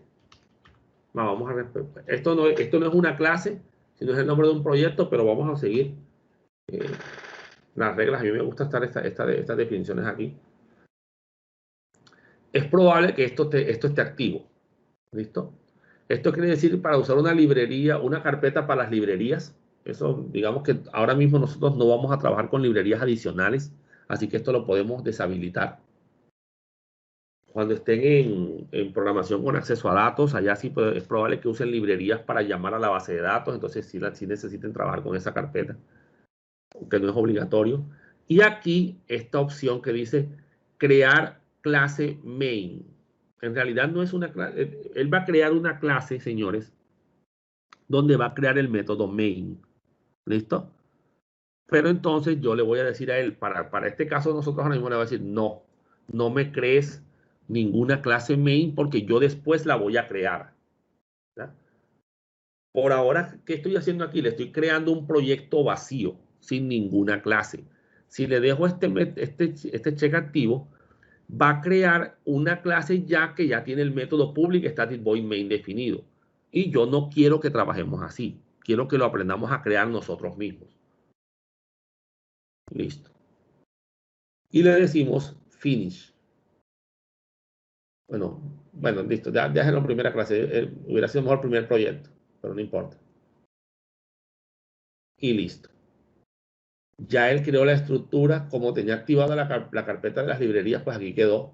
Vamos a esto no es una clase, sino es el nombre de un proyecto, pero vamos a seguir las reglas. A mí me gusta estar estas definiciones aquí. Es probable que esto esté activo. ¿Listo? Esto quiere decir para usar una librería, una carpeta para las librerías. Eso, digamos que ahora mismo nosotros no vamos a trabajar con librerías adicionales, así que esto lo podemos deshabilitar. Cuando estén en programación con acceso a datos, allá sí es probable que usen librerías para llamar a la base de datos, entonces sí necesiten trabajar con esa carpeta, aunque no es obligatorio. Y aquí esta opción que dice crear clase main. En realidad no es una clase, él va a crear una clase, señores, donde va a crear el método main. ¿Listo? Pero entonces yo le voy a decir a él, para este caso nosotros ahora mismo le voy a decir, no me crees ninguna clase main porque yo después la voy a crear. ¿Ya? Por ahora, ¿qué estoy haciendo aquí? Le estoy creando un proyecto vacío, sin ninguna clase. Si le dejo este check activo, va a crear una clase ya que ya tiene el método public static void main definido. Y yo no quiero que trabajemos así. Quiero que lo aprendamos a crear nosotros mismos. Listo. Y le decimos finish. Bueno, listo. Ya es la primera clase. Hubiera sido mejor el primer proyecto, pero no importa. Y listo. Ya él creó la estructura. Como tenía activada la carpeta de las librerías, pues aquí quedó.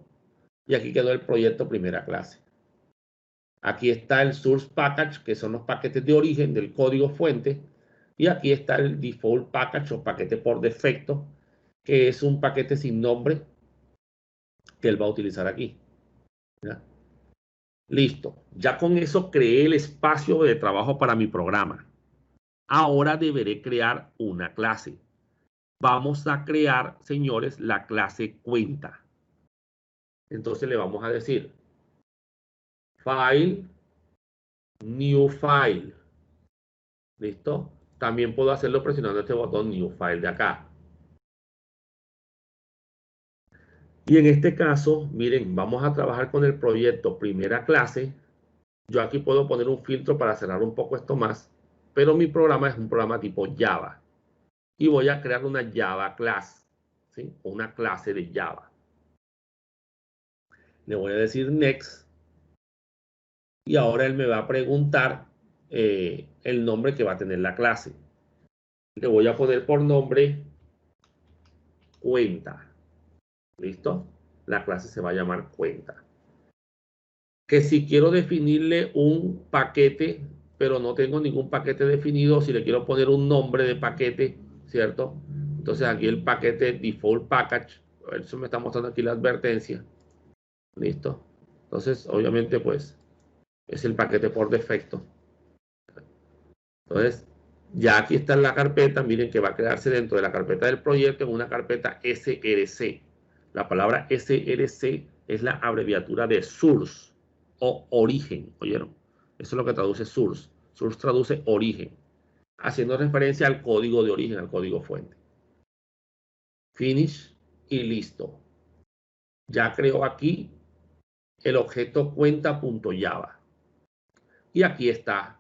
Y aquí quedó el proyecto primera clase. Aquí está el source package, que son los paquetes de origen del código fuente. Y aquí está el default package o paquete por defecto, que es un paquete sin nombre que él va a utilizar aquí. ¿Ya? Listo. Ya con eso creé el espacio de trabajo para mi programa. Ahora deberé crear una clase. Vamos a crear, señores, la clase cuenta. Entonces le vamos a decir file, new file. ¿Listo? También puedo hacerlo presionando este botón new file de acá. Y en este caso, miren, vamos a trabajar con el proyecto primera clase. Yo aquí puedo poner un filtro para cerrar un poco esto más, pero mi programa es un programa tipo Java. Y voy a crear una Java class, ¿sí? Una clase de Java. Le voy a decir next. Y ahora él me va a preguntar el nombre que va a tener la clase. Le voy a poner por nombre cuenta. ¿Listo? La clase se va a llamar cuenta. Que si quiero definirle un paquete, pero no tengo ningún paquete definido, si le quiero poner un nombre de paquete, ¿cierto? Entonces aquí el paquete default package, eso me está mostrando aquí la advertencia. ¿Listo? Entonces, obviamente, pues, es el paquete por defecto. Entonces, ya aquí está en la carpeta, miren que va a quedarse dentro de la carpeta del proyecto en una carpeta SRC. La palabra SRC es la abreviatura de source o origen, ¿oyeron? Eso es lo que traduce source. Source traduce origen, haciendo referencia al código de origen, al código fuente. Finish y listo. Ya creo aquí el objeto cuenta.java. Y aquí está.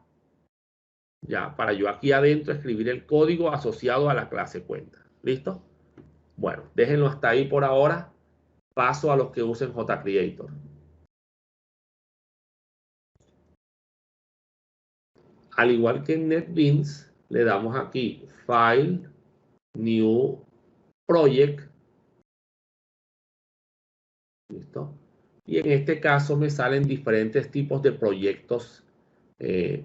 Ya, para yo aquí adentro escribir el código asociado a la clase cuenta. ¿Listo? Bueno, déjenlo hasta ahí por ahora. Paso a los que usen JCreator. Al igual que en NetBeans, le damos aquí File, New Project. ¿Listo? Y en este caso me salen diferentes tipos de proyectos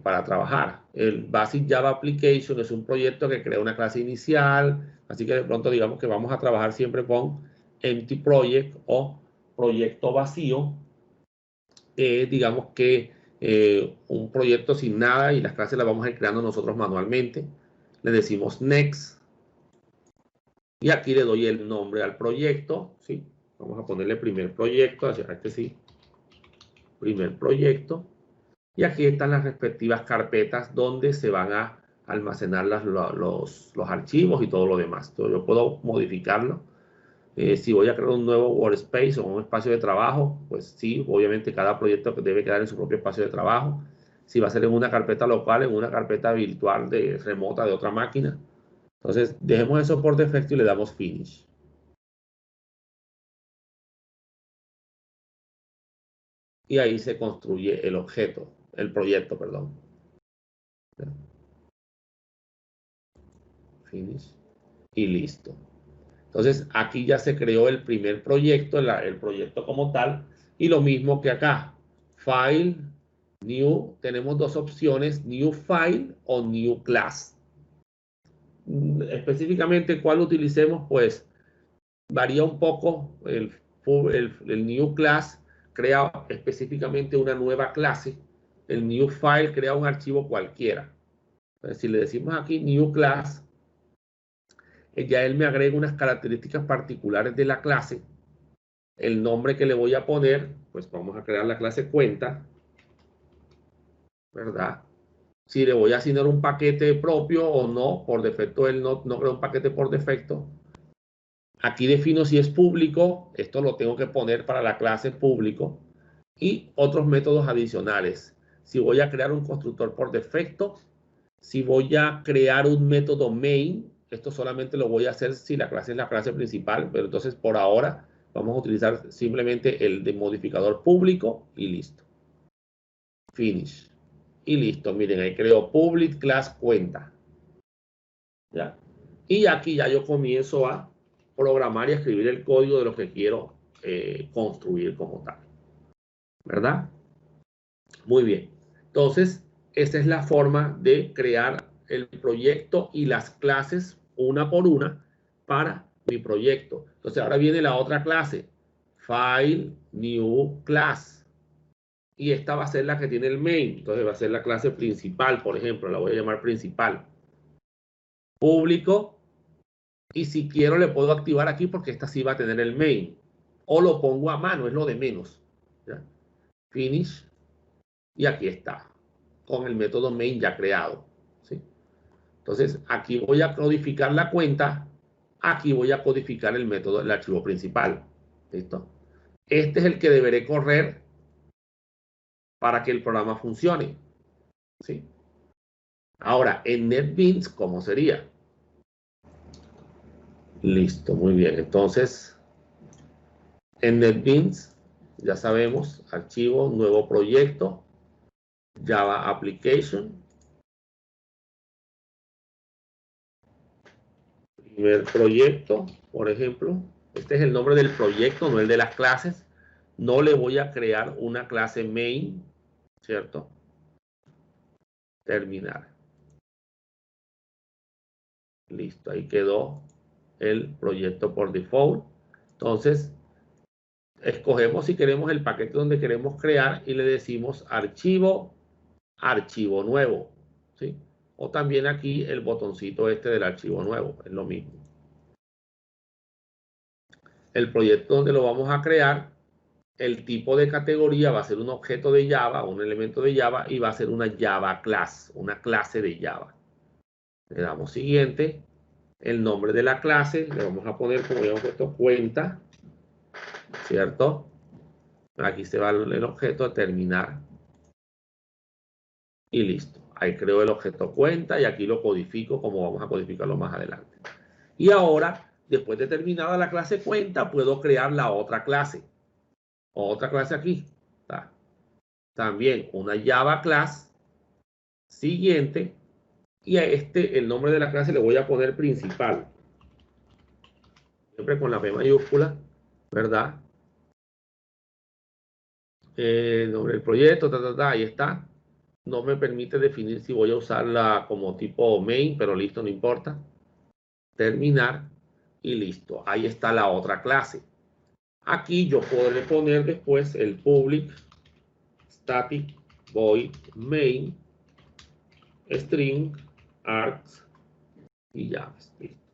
para trabajar. El Basic Java Application es un proyecto que crea una clase inicial, así que de pronto digamos que vamos a trabajar siempre con Empty Project o proyecto vacío, digamos que un proyecto sin nada y las clases las vamos a ir creando nosotros manualmente. Le decimos Next y aquí le doy el nombre al proyecto, ¿sí? Vamos a ponerle primer proyecto, hacia este sí, primer proyecto. Y aquí están las respectivas carpetas donde se van a almacenar los archivos y todo lo demás. Entonces yo puedo modificarlo. Si voy a crear un nuevo workspace o un espacio de trabajo, pues sí, obviamente cada proyecto debe quedar en su propio espacio de trabajo. Si va a ser en una carpeta local, en una carpeta virtual remota de otra máquina. Entonces dejemos eso por defecto y le damos finish. Y ahí se construye el objeto, el proyecto, perdón. Finish. Y listo. Entonces aquí ya se creó el primer proyecto, el proyecto como tal. Y lo mismo que acá. File, New. Tenemos dos opciones, New File o New Class. Específicamente cuál utilicemos, pues varía un poco. El New Class crea específicamente una nueva clase. El New File crea un archivo cualquiera. Entonces, si le decimos aquí New Class, ya él me agrega unas características particulares de la clase. El nombre que le voy a poner, pues vamos a crear la clase cuenta, ¿verdad? Si le voy a asignar un paquete propio o no, por defecto él no crea un paquete por defecto. Aquí defino si es público, esto lo tengo que poner para la clase público, y otros métodos adicionales. Si voy a crear un constructor por defecto, si voy a crear un método main, esto solamente lo voy a hacer si la clase es la clase principal, pero entonces por ahora vamos a utilizar simplemente el de modificador público y listo. Finish. Y listo, miren, ahí creo public class cuenta. ¿Ya? Y aquí ya yo comienzo a programar y a escribir el código de lo que quiero construir como tal. ¿Verdad? Muy bien. Entonces, esta es la forma de crear el proyecto y las clases una por una para mi proyecto. Entonces, ahora viene la otra clase. File, New Class. Y esta va a ser la que tiene el main. Entonces, va a ser la clase principal, por ejemplo. La voy a llamar principal. Público. Y si quiero, le puedo activar aquí porque esta sí va a tener el main. O lo pongo a mano, es lo de menos. ¿Ya? Finish. Y aquí está, con el método main ya creado. ¿Sí? Entonces, aquí voy a codificar la cuenta. Aquí voy a codificar el método, el archivo principal. ¿Listo? Este es el que deberé correr para que el programa funcione. ¿Sí? Ahora, en NetBeans, ¿cómo sería? Listo, muy bien. Entonces, en NetBeans, ya sabemos, archivo, nuevo proyecto, Java Application. Primer proyecto, por ejemplo. Este es el nombre del proyecto, no el de las clases. No le voy a crear una clase main, ¿cierto? Terminar. Listo, ahí quedó el proyecto por default. Entonces, escogemos si queremos el paquete donde queremos crear y le decimos archivo, archivo nuevo, ¿sí? O también aquí el botoncito este del archivo nuevo, es lo mismo. El proyecto donde lo vamos a crear, el tipo de categoría va a ser un objeto de Java, un elemento de Java, y va a ser una Java class, una clase de Java. Le damos siguiente, el nombre de la clase, le vamos a poner, como ya hemos puesto, cuenta, ¿cierto? Aquí se va el objeto a terminar. Y listo. Ahí creo el objeto cuenta y aquí lo codifico como vamos a codificarlo más adelante. Y ahora, después de terminada la clase cuenta, puedo crear la otra clase. Otra clase aquí. ¿Está? También una Java class. Siguiente. Y a este, el nombre de la clase le voy a poner principal. Siempre con la P mayúscula, ¿verdad? El nombre del proyecto, ahí está. No me permite definir si voy a usarla como tipo main, pero listo, no importa. Terminar y listo. Ahí está la otra clase. Aquí yo podré poner después el public static void main string args y ya. Listo.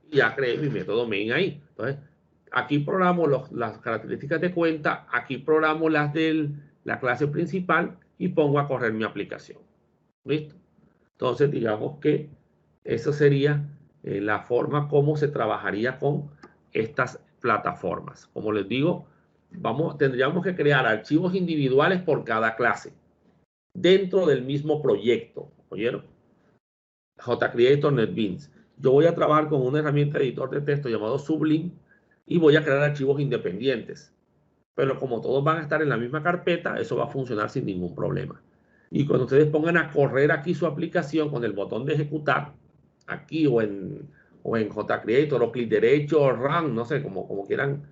Y ya creé mi método main ahí. Entonces, aquí programo las características de cuenta, aquí programo las de la clase principal y pongo a correr mi aplicación. ¿Listo? Entonces, digamos que eso sería la forma como se trabajaría con estas plataformas. Como les digo, tendríamos que crear archivos individuales por cada clase dentro del mismo proyecto. ¿Oyeron? JCreator NetBeans. Yo voy a trabajar con una herramienta de editor de texto llamado Sublime y voy a crear archivos independientes. Pero como todos van a estar en la misma carpeta, eso va a funcionar sin ningún problema. Y cuando ustedes pongan a correr aquí su aplicación con el botón de ejecutar, aquí o en JCreator o clic derecho o Run, no sé, como quieran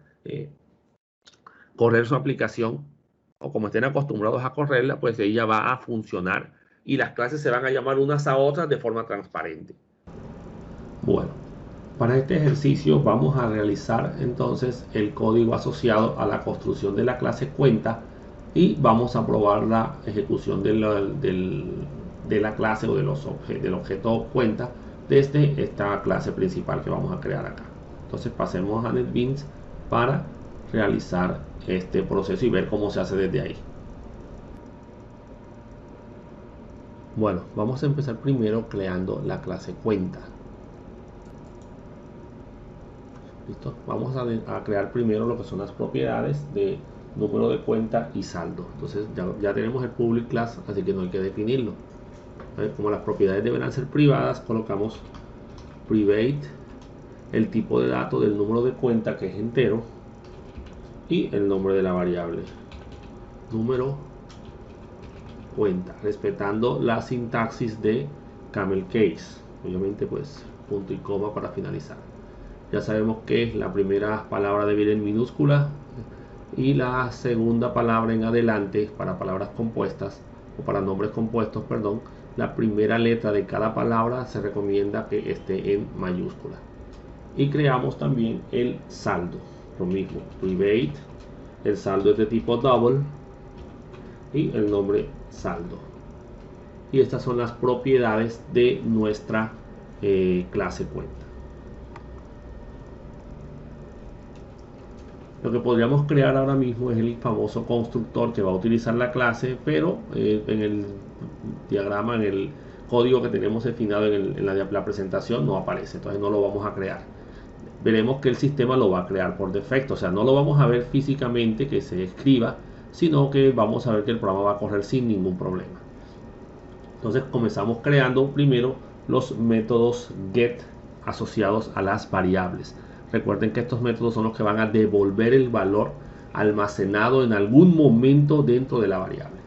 correr su aplicación o como estén acostumbrados a correrla, pues ella va a funcionar y las clases se van a llamar unas a otras de forma transparente. Bueno, para este ejercicio vamos a realizar entonces el código asociado a la construcción de la clase cuenta y vamos a probar la ejecución de la clase o del objeto cuenta desde esta clase principal que vamos a crear acá. Entonces pasemos a NetBeans para realizar este proceso y ver cómo se hace desde ahí. Bueno, vamos a empezar primero creando la clase cuenta. ¿Listo? Vamos a crear primero lo que son las propiedades de número de cuenta y saldo. Entonces ya tenemos el public class, así que no hay que definirlo. Como las propiedades deberán ser privadas, colocamos private, el tipo de dato del número de cuenta, que es entero, y el nombre de la variable número cuenta, respetando la sintaxis de camel case. Obviamente pues punto y coma para finalizar. Ya sabemos que la primera palabra debe ir en minúscula y la segunda palabra en adelante, para palabras compuestas o para nombres compuestos, perdón, la primera letra de cada palabra se recomienda que esté en mayúscula. Y creamos también el saldo, lo mismo, private, el saldo es de tipo double y el nombre saldo. Y estas son las propiedades de nuestra clase cuenta. Lo que podríamos crear ahora mismo es el famoso constructor que va a utilizar la clase, pero en el diagrama, en el código que tenemos definido en la presentación no aparece, entonces no lo vamos a crear. Veremos que el sistema lo va a crear por defecto, o sea, no lo vamos a ver físicamente que se escriba, sino que vamos a ver que el programa va a correr sin ningún problema. Entonces comenzamos creando primero los métodos get asociados a las variables. Recuerden que estos métodos son los que van a devolver el valor almacenado en algún momento dentro de la variable.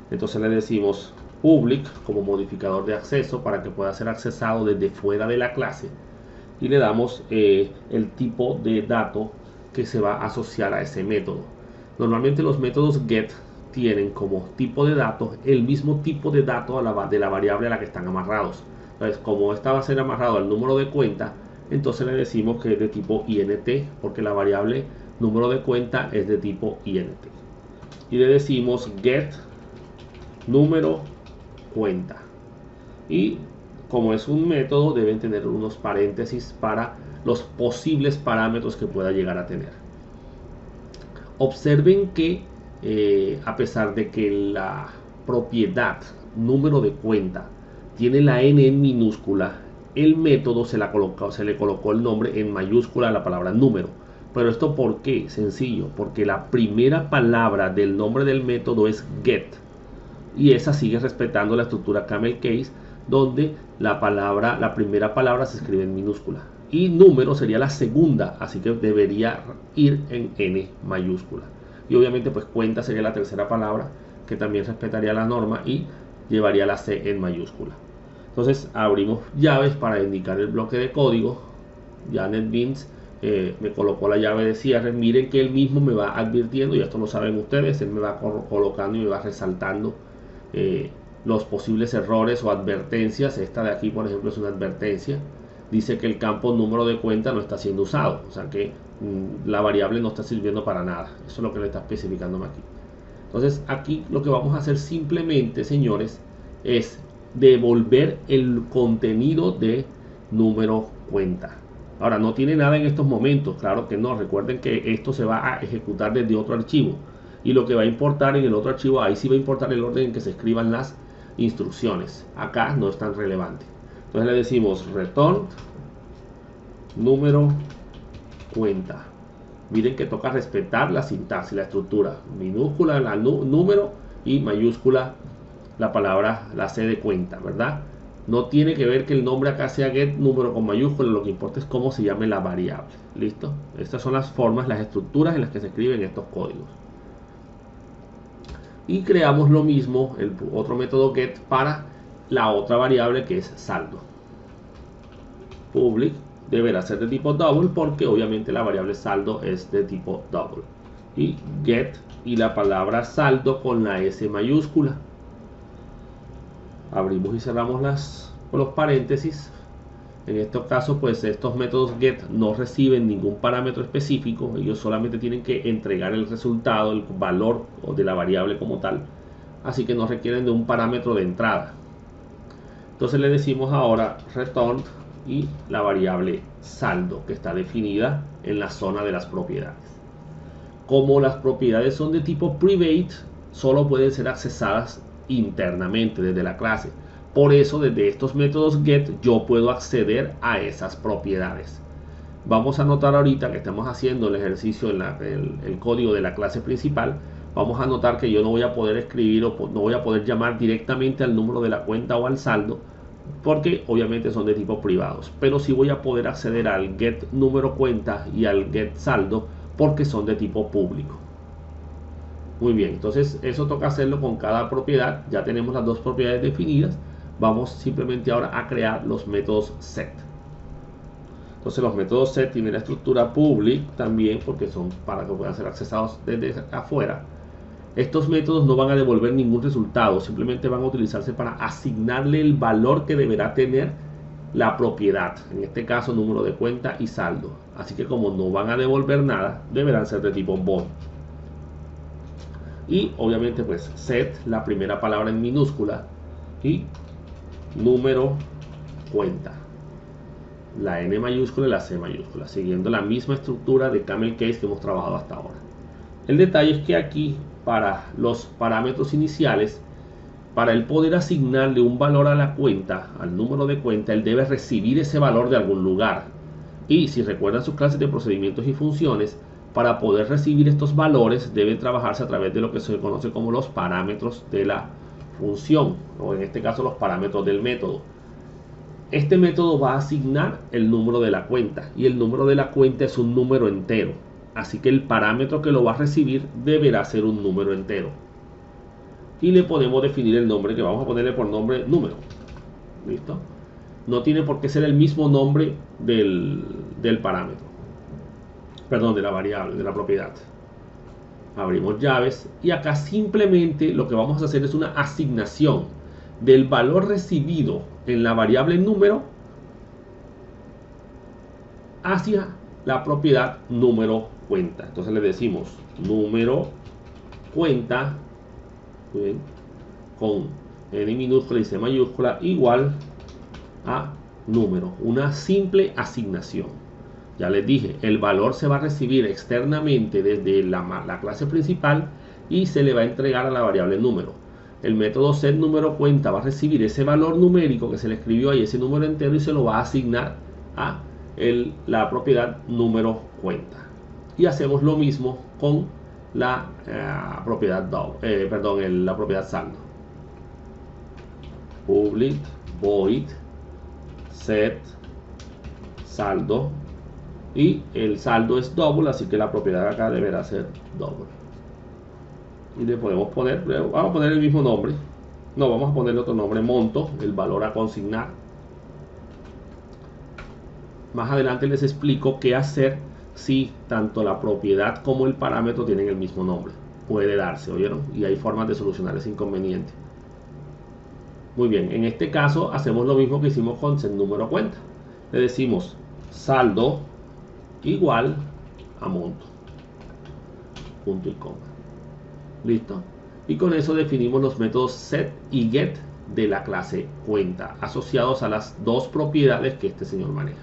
Entonces le decimos public como modificador de acceso para que pueda ser accesado desde fuera de la clase. Y le damos el tipo de dato que se va a asociar a ese método. Normalmente los métodos get tienen como tipo de datos el mismo tipo de dato de la variable a la que están amarrados. Entonces, como esta va a ser amarrado al número de cuenta, entonces le decimos que es de tipo int, porque la variable número de cuenta es de tipo int. Y le decimos get número cuenta. Y como es un método, deben tener unos paréntesis para los posibles parámetros que pueda llegar a tener. Observen que a pesar de que la propiedad número de cuenta tiene la n en minúscula, el método se le colocó el nombre en mayúscula a la palabra número. Pero esto ¿por qué? Sencillo, porque la primera palabra del nombre del método es get, y esa sigue respetando la estructura camel case, donde la primera palabra se escribe en minúscula y número sería la segunda, así que debería ir en n mayúscula. Y obviamente pues cuenta sería la tercera palabra, que también respetaría la norma y llevaría la c en mayúscula. Entonces abrimos llaves para indicar el bloque de código. Ya NetBeans me colocó la llave de cierre. Miren que él mismo me va advirtiendo, y esto lo saben ustedes, él me va colocando y me va resaltando los posibles errores o advertencias. Esta de aquí, por ejemplo, es una advertencia. Dice que el campo número de cuenta no está siendo usado, o sea que la variable no está sirviendo para nada. Eso es lo que le está especificándome aquí. Entonces aquí lo que vamos a hacer simplemente, señores, es devolver el contenido de número cuenta. Ahora, no tiene nada en estos momentos, claro que no. Recuerden que esto se va a ejecutar desde otro archivo, y lo que va a importar en el otro archivo, ahí sí va a importar el orden en que se escriban las instrucciones. Acá no es tan relevante. Entonces le decimos return número cuenta. Miren que toca respetar la sintaxis, la estructura, minúscula la número y mayúscula la palabra, la c de cuenta, ¿verdad? No tiene que ver que el nombre acá sea get número con mayúscula, lo que importa es cómo se llame la variable. ¿Listo? Estas son las formas, las estructuras en las que se escriben estos códigos. Y creamos lo mismo, el otro método get para la otra variable que es saldo. Public deberá ser de tipo double porque obviamente la variable saldo es de tipo double. Y get y la palabra saldo con la S mayúscula. Abrimos y cerramos los paréntesis. En este caso, pues estos métodos get no reciben ningún parámetro específico. Ellos solamente tienen que entregar el resultado, el valor de la variable como tal. Así que no requieren de un parámetro de entrada. Entonces le decimos ahora return y la variable saldo, que está definida en la zona de las propiedades. Como las propiedades son de tipo private, solo pueden ser accesadas internamente desde la clase. Por eso desde estos métodos get yo puedo acceder a esas propiedades. vamos a notar ahorita que estamos haciendo el ejercicio en el código de la clase principal. Vamos a notar que yo no voy a poder escribir o no voy a poder llamar directamente al número de la cuenta o al saldo, porque obviamente son de tipo privados, pero sí voy a poder acceder al get número cuenta y al get saldo porque son de tipo público. Muy bien, entonces eso toca hacerlo con cada propiedad. Ya tenemos las dos propiedades definidas. Vamos simplemente ahora a crear los métodos set. Entonces los métodos set tienen la estructura public también, porque son para que puedan ser accesados desde afuera. Estos métodos no van a devolver ningún resultado, simplemente van a utilizarse para asignarle el valor que deberá tener la propiedad, en este caso número de cuenta y saldo. Así que como no van a devolver nada, deberán ser de tipo bool. Y obviamente pues set, la primera palabra en minúscula, y número cuenta, la N mayúscula y la C mayúscula, siguiendo la misma estructura de camel case que hemos trabajado hasta ahora. El detalle es que aquí, para los parámetros iniciales, para él poder asignarle un valor a la cuenta, al número de cuenta, él debe recibir ese valor de algún lugar. Y si recuerdan sus clases de procedimientos y funciones, para poder recibir estos valores debe trabajarse a través de lo que se conoce como los parámetros de la función, o en este caso los parámetros del método. Este método va a asignar el número de la cuenta, y el número de la cuenta es un número entero. Así que el parámetro que lo va a recibir deberá ser un número entero. Y le podemos definir el nombre, que vamos a ponerle por nombre número. ¿Listo? No tiene por qué ser el mismo nombre del parámetro. Perdón, de la variable, de la propiedad. Abrimos llaves y acá simplemente lo que vamos a hacer es una asignación del valor recibido en la variable número hacia la propiedad número cuenta. Entonces le decimos número cuenta, bien, con N minúscula y C mayúscula igual a número, una simple asignación. Ya les dije, el valor se va a recibir externamente desde la clase principal y se le va a entregar a la variable número. El método set número cuenta va a recibir ese valor numérico que se le escribió ahí, ese número entero, y se lo va a asignar a la propiedad número cuenta. Y hacemos lo mismo con la propiedad la propiedad saldo. Public void set saldo, y el saldo es double, así que la propiedad acá deberá ser double. Y le podemos poner, vamos a poner el mismo nombre, no, vamos a ponerle otro nombre, monto, el valor a consignar. Más adelante les explico qué hacer si tanto la propiedad como el parámetro tienen el mismo nombre. Puede darse, ¿oyeron? Y hay formas de solucionar ese inconveniente. Muy bien, en este caso hacemos lo mismo que hicimos con set número cuenta. Le decimos saldo igual a monto, punto y coma. ¿Listo? Y con eso definimos los métodos set y get de la clase cuenta, asociados a las dos propiedades que este señor maneja.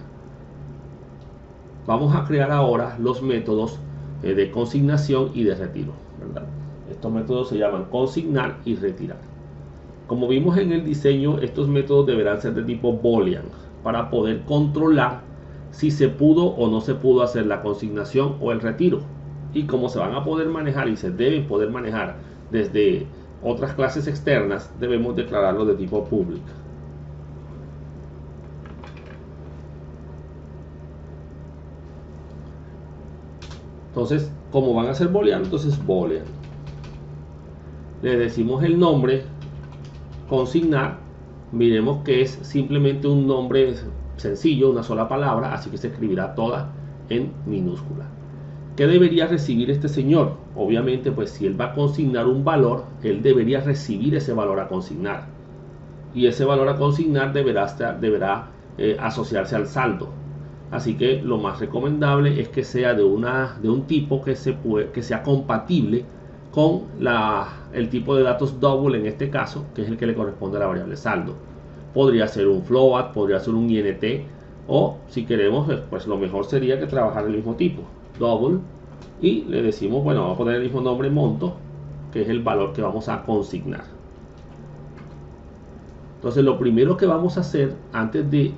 Vamos a crear ahora los métodos de consignación y de retiro, ¿verdad? Estos métodos se llaman consignar y retirar. Como vimos en el diseño, estos métodos deberán ser de tipo boolean para poder controlar si se pudo o no se pudo hacer la consignación o el retiro. Y como se van a poder manejar y se deben poder manejar desde otras clases externas, debemos declararlo de tipo público. Entonces, como van a ser boolean, entonces boolean. Le decimos el nombre, consignar. Miremos que es simplemente un nombre sencillo, una sola palabra, así que se escribirá toda en minúscula. ¿Qué debería recibir este señor? Obviamente, pues si él va a consignar un valor, él debería recibir ese valor a consignar. Y ese valor a consignar deberá asociarse al saldo. Así que lo más recomendable es que sea de un tipo que sea compatible con el tipo de datos double en este caso, que es el que le corresponde a la variable saldo. Podría ser un float, podría ser un int, o si queremos, pues lo mejor sería que trabajara el mismo tipo, double, y le decimos, bueno, vamos a poner el mismo nombre, monto, que es el valor que vamos a consignar. Entonces lo primero que vamos a hacer antes de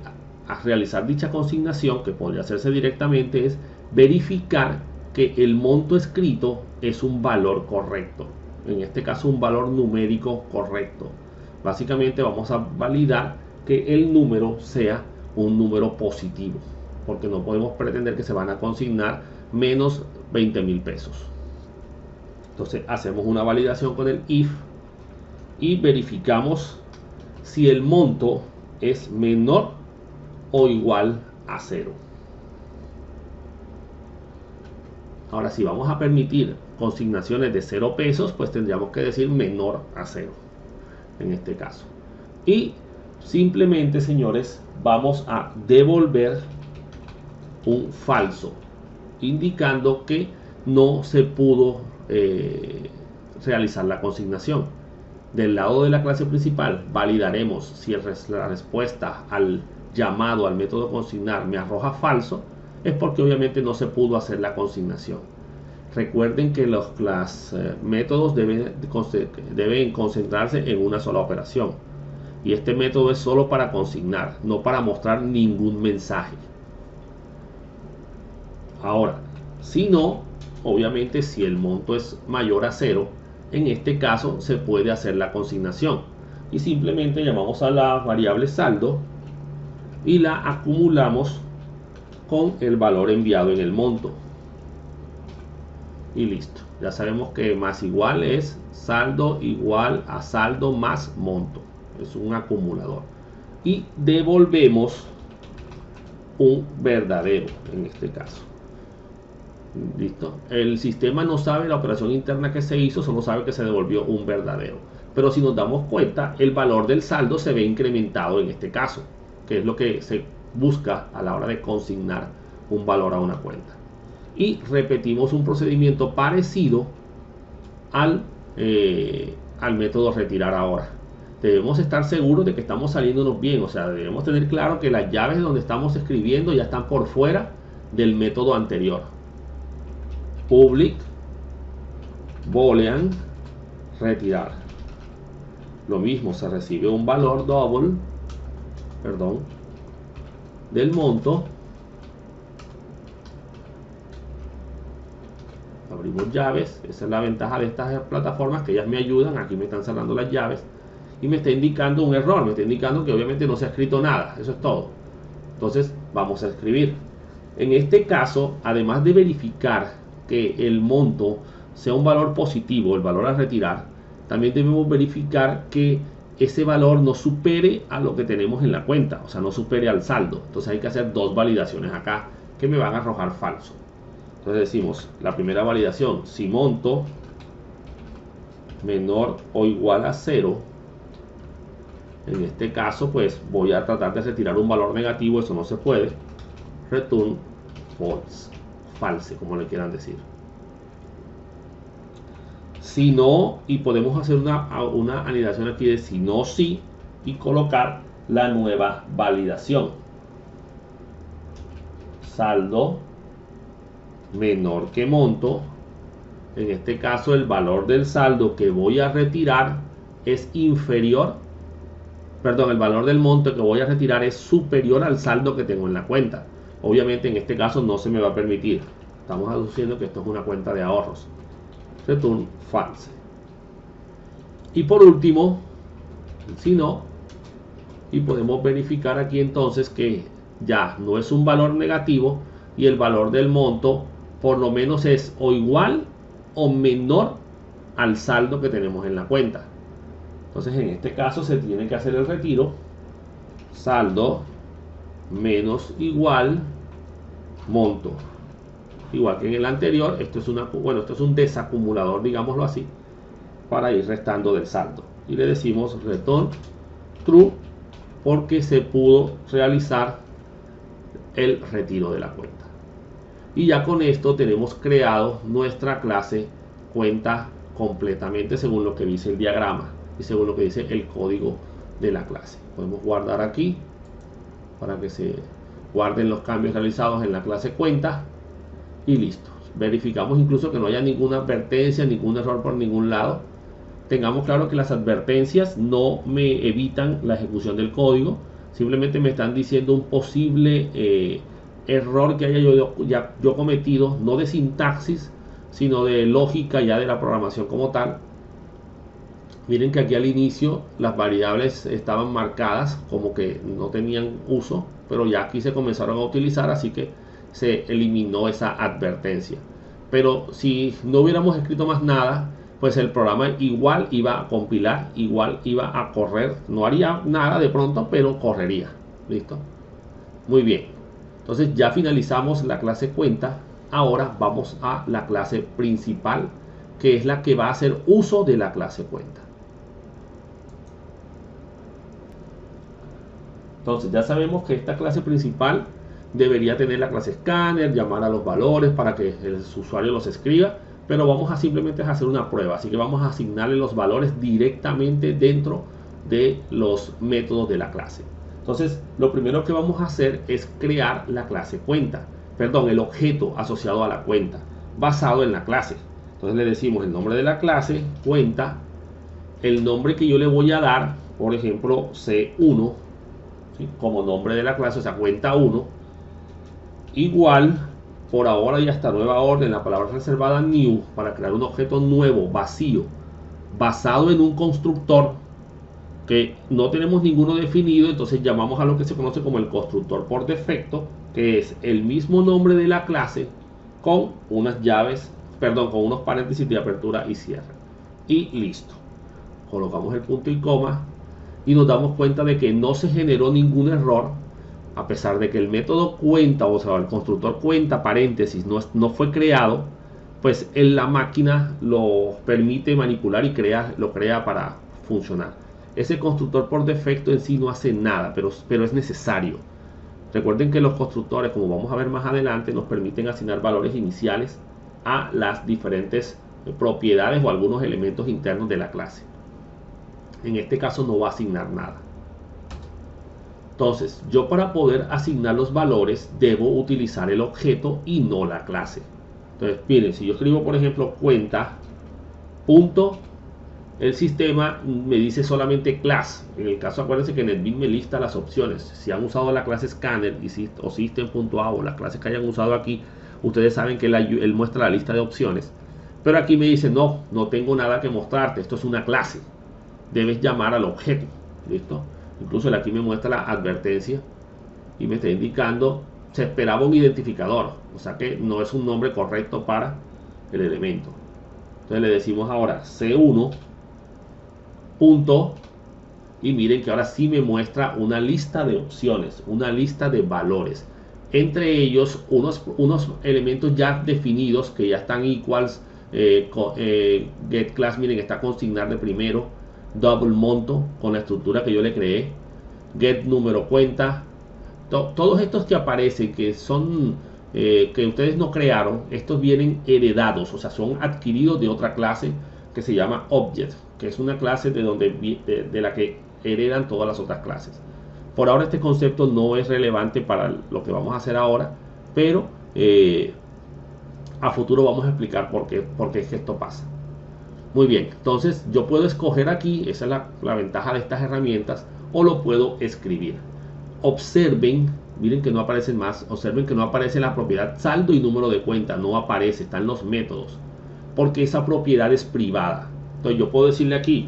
a realizar dicha consignación, que podría hacerse directamente, es verificar que el monto escrito es un valor correcto. En este caso, un valor numérico correcto. Básicamente vamos a validar que el número sea un número positivo, porque no podemos pretender que se van a consignar menos 20.000 pesos. Entonces hacemos una validación con el if y verificamos si el monto es menor o igual a 0. Ahora, si vamos a permitir consignaciones de 0 pesos, pues tendríamos que decir menor a 0 en este caso. Y simplemente, señores, vamos a devolver un falso, indicando que no se pudo realizar la consignación. Del lado de la clase principal validaremos si la respuesta al llamado al método consignar me arroja falso, es porque obviamente no se pudo hacer la consignación. Recuerden que los métodos deben concentrarse en una sola operación, y este método es solo para consignar, no para mostrar ningún mensaje. Ahora, si no, obviamente si el monto es mayor a 0, en este caso se puede hacer la consignación y simplemente llamamos a la variable saldo y la acumulamos con el valor enviado en el monto y listo. Ya sabemos que más igual es saldo igual a saldo más monto, es un acumulador, y devolvemos un verdadero en este caso. Listo. El sistema no sabe la operación interna que se hizo, solo sabe que se devolvió un verdadero. Pero si nos damos cuenta, el valor del saldo se ve incrementado en este caso, que es lo que se busca a la hora de consignar un valor a una cuenta. Y repetimos un procedimiento parecido al método retirar ahora. Debemos estar seguros de que estamos saliéndonos bien, o sea, debemos tener claro que las llaves donde estamos escribiendo ya están por fuera del método anterior. Public boolean retirar. Lo mismo, se recibe un valor double, del monto. Abrimos llaves. Esa es la ventaja de estas plataformas, que ellas me ayudan. Aquí me están cerrando las llaves y me está indicando un error, me está indicando que obviamente no se ha escrito nada. Eso es todo. Entonces vamos a escribir. En este caso, además de verificar que el monto sea un valor positivo, el valor a retirar, también debemos verificar que ese valor no supere a lo que tenemos en la cuenta, o sea, no supere al saldo. Entonces hay que hacer dos validaciones acá que me van a arrojar falso. Entonces decimos, la primera validación, si monto menor o igual a 0, en este caso pues voy a tratar de retirar un valor negativo, eso no se puede. Return false, false, como le quieran decir. Si no, y podemos hacer una anidación aquí de si no, sí, y colocar la nueva validación. Saldo menor que monto. En este caso el valor del saldo que voy a retirar es inferior, perdón, el valor del monto que voy a retirar es superior al saldo que tengo en la cuenta. Obviamente en este caso no se me va a permitir. Estamos aduciendo que esto es una cuenta de ahorros. Return false. Y por último, si no, y podemos verificar aquí entonces que ya no es un valor negativo y el valor del monto por lo menos es o igual o menor al saldo que tenemos en la cuenta. Entonces en este caso se tiene que hacer el retiro. Saldo menos igual monto. Igual que en el anterior, esto es un desacumulador, digámoslo así, para ir restando del saldo. Y le decimos return true porque se pudo realizar el retiro de la cuenta. Y ya con esto tenemos creado nuestra clase cuenta completamente según lo que dice el diagrama y según lo que dice el código de la clase. Podemos guardar aquí para que se guarden los cambios realizados en la clase cuenta. Y listo. Verificamos incluso que no haya ninguna advertencia, ningún error por ningún lado. Tengamos claro que las advertencias no me evitan la ejecución del código, simplemente me están diciendo un posible error que haya yo cometido, no de sintaxis, sino de lógica ya de la programación como tal. Miren que aquí al inicio las variables estaban marcadas como que no tenían uso, pero ya aquí se comenzaron a utilizar, así que se eliminó esa advertencia. Pero si no hubiéramos escrito más nada, pues el programa igual iba a compilar, igual iba a correr, no haría nada de pronto, pero correría. ¿Listo? Muy bien. Entonces ya finalizamos la clase cuenta. Ahora vamos a la clase principal, que es la que va a hacer uso de la clase cuenta. Entonces ya sabemos que esta clase principal debería tener la clase escáner, llamar a los valores para que el usuario los escriba, pero vamos a simplemente hacer una prueba, así que vamos a asignarle los valores directamente dentro de los métodos de la clase. Entonces lo primero que vamos a hacer es crear la clase cuenta, perdón, el objeto asociado a la cuenta, basado en la clase. Entonces le decimos el nombre de la clase, cuenta, el nombre que yo le voy a dar, por ejemplo, C1, ¿sí? Como nombre de la clase, o sea, cuenta 1, igual, por ahora y hasta nueva orden, la palabra reservada new, para crear un objeto nuevo, vacío, basado en un constructor que no tenemos ninguno definido. Entonces llamamos a lo que se conoce como el constructor por defecto, que es el mismo nombre de la clase con unas llaves, perdón, con unos paréntesis de apertura y cierre. Y listo. Colocamos el punto y coma y nos damos cuenta de que no se generó ningún error, a pesar de que el método cuenta, o sea, el constructor cuenta paréntesis no fue creado, pues en la máquina lo permite manipular y lo crea para funcionar. Ese constructor por defecto en sí no hace nada, pero es necesario. Recuerden que los constructores, como vamos a ver más adelante, nos permiten asignar valores iniciales a las diferentes propiedades o algunos elementos internos de la clase. En este caso no va a asignar nada. Entonces, yo para poder asignar los valores debo utilizar el objeto y no la clase. Entonces, miren, si yo escribo, por ejemplo, cuenta, punto, el sistema me dice solamente class. En el caso, acuérdense que NetBeans me lista las opciones. Si han usado la clase scanner o system.a o las clases que hayan usado aquí, ustedes saben que él muestra la lista de opciones. Pero aquí me dice, no tengo nada que mostrarte, esto es una clase. Debes llamar al objeto. ¿Listo? Incluso aquí me muestra la advertencia y me está indicando, se esperaba un identificador, o sea que no es un nombre correcto para el elemento. Entonces le decimos ahora C1 punto, y miren que ahora sí me muestra una lista de opciones, una lista de valores, entre ellos unos elementos ya definidos que ya están equals, get class, miren, está consignar de primero, double monto con la estructura que yo le creé, get número cuenta, todos estos que aparecen que son que ustedes no crearon, estos vienen heredados, o sea, son adquiridos de otra clase que se llama object, que es una clase de la que heredan todas las otras clases. Por ahora este concepto no es relevante para lo que vamos a hacer ahora, pero a futuro vamos a explicar por qué es que esto pasa. Muy bien, entonces yo puedo escoger aquí, esa es la ventaja de estas herramientas, o lo puedo escribir. Observen, miren que no aparecen más, observen que no aparece la propiedad saldo y número de cuenta, no aparece, están los métodos, porque esa propiedad es privada. Entonces yo puedo decirle aquí,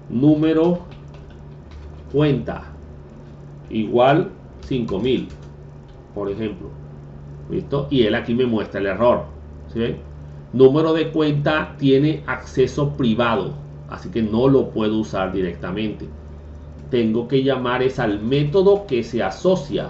número cuenta igual 5000, por ejemplo, ¿listo? Y él aquí me muestra el error, ¿sí? Número de cuenta tiene acceso privado, así que no lo puedo usar directamente. Tengo que llamar es al método que se asocia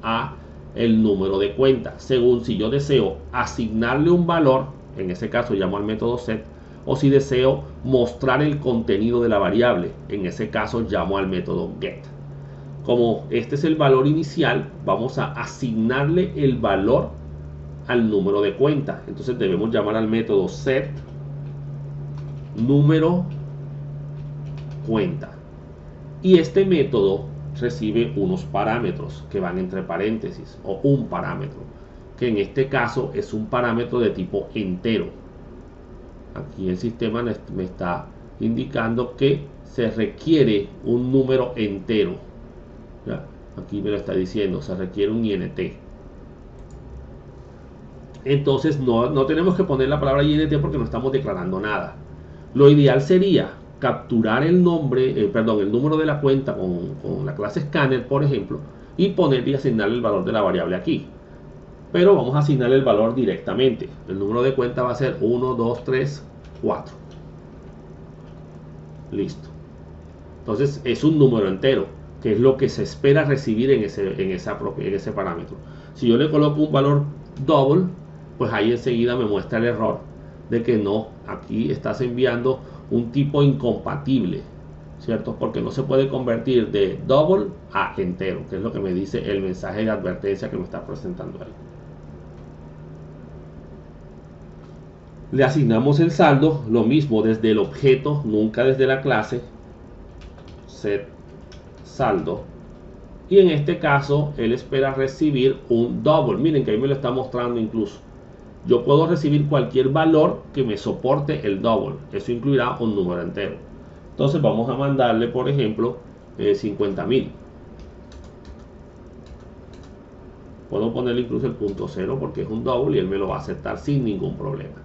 a el número de cuenta, según si yo deseo asignarle un valor, en ese caso llamo al método set, o si deseo mostrar el contenido de la variable, en ese caso llamo al método get. Como este es el valor inicial, vamos a asignarle el valor al número de cuenta. Entonces debemos llamar al método set número cuenta. Y este método recibe unos parámetros que van entre paréntesis, o un parámetro, que en este caso es un parámetro de tipo entero. Aquí el sistema me está indicando que se requiere un número entero. Aquí me lo está diciendo, se requiere un INT. Entonces no tenemos que poner la palabra INT porque no estamos declarando nada. Lo ideal sería capturar el nombre, el número de la cuenta con la clase scanner, por ejemplo, y poner y asignar el valor de la variable aquí. Pero vamos a asignar el valor directamente. El número de cuenta va a ser 1, 2, 3, 4. Listo. Entonces es un número entero, que es lo que se espera recibir en ese parámetro. Si yo le coloco un valor double, pues ahí enseguida me muestra el error de que no, aquí estás enviando un tipo incompatible, ¿cierto? Porque no se puede convertir de double a entero, que es lo que me dice el mensaje de advertencia que me está presentando ahí. Le asignamos el saldo, lo mismo desde el objeto, nunca desde la clase, set saldo, y en este caso él espera recibir un double. Miren que ahí me lo está mostrando incluso. Yo puedo recibir cualquier valor que me soporte el double, eso incluirá un número entero. Entonces vamos a mandarle, por ejemplo, 50.000. Puedo ponerle incluso el punto 0 porque es un double y él me lo va a aceptar sin ningún problema.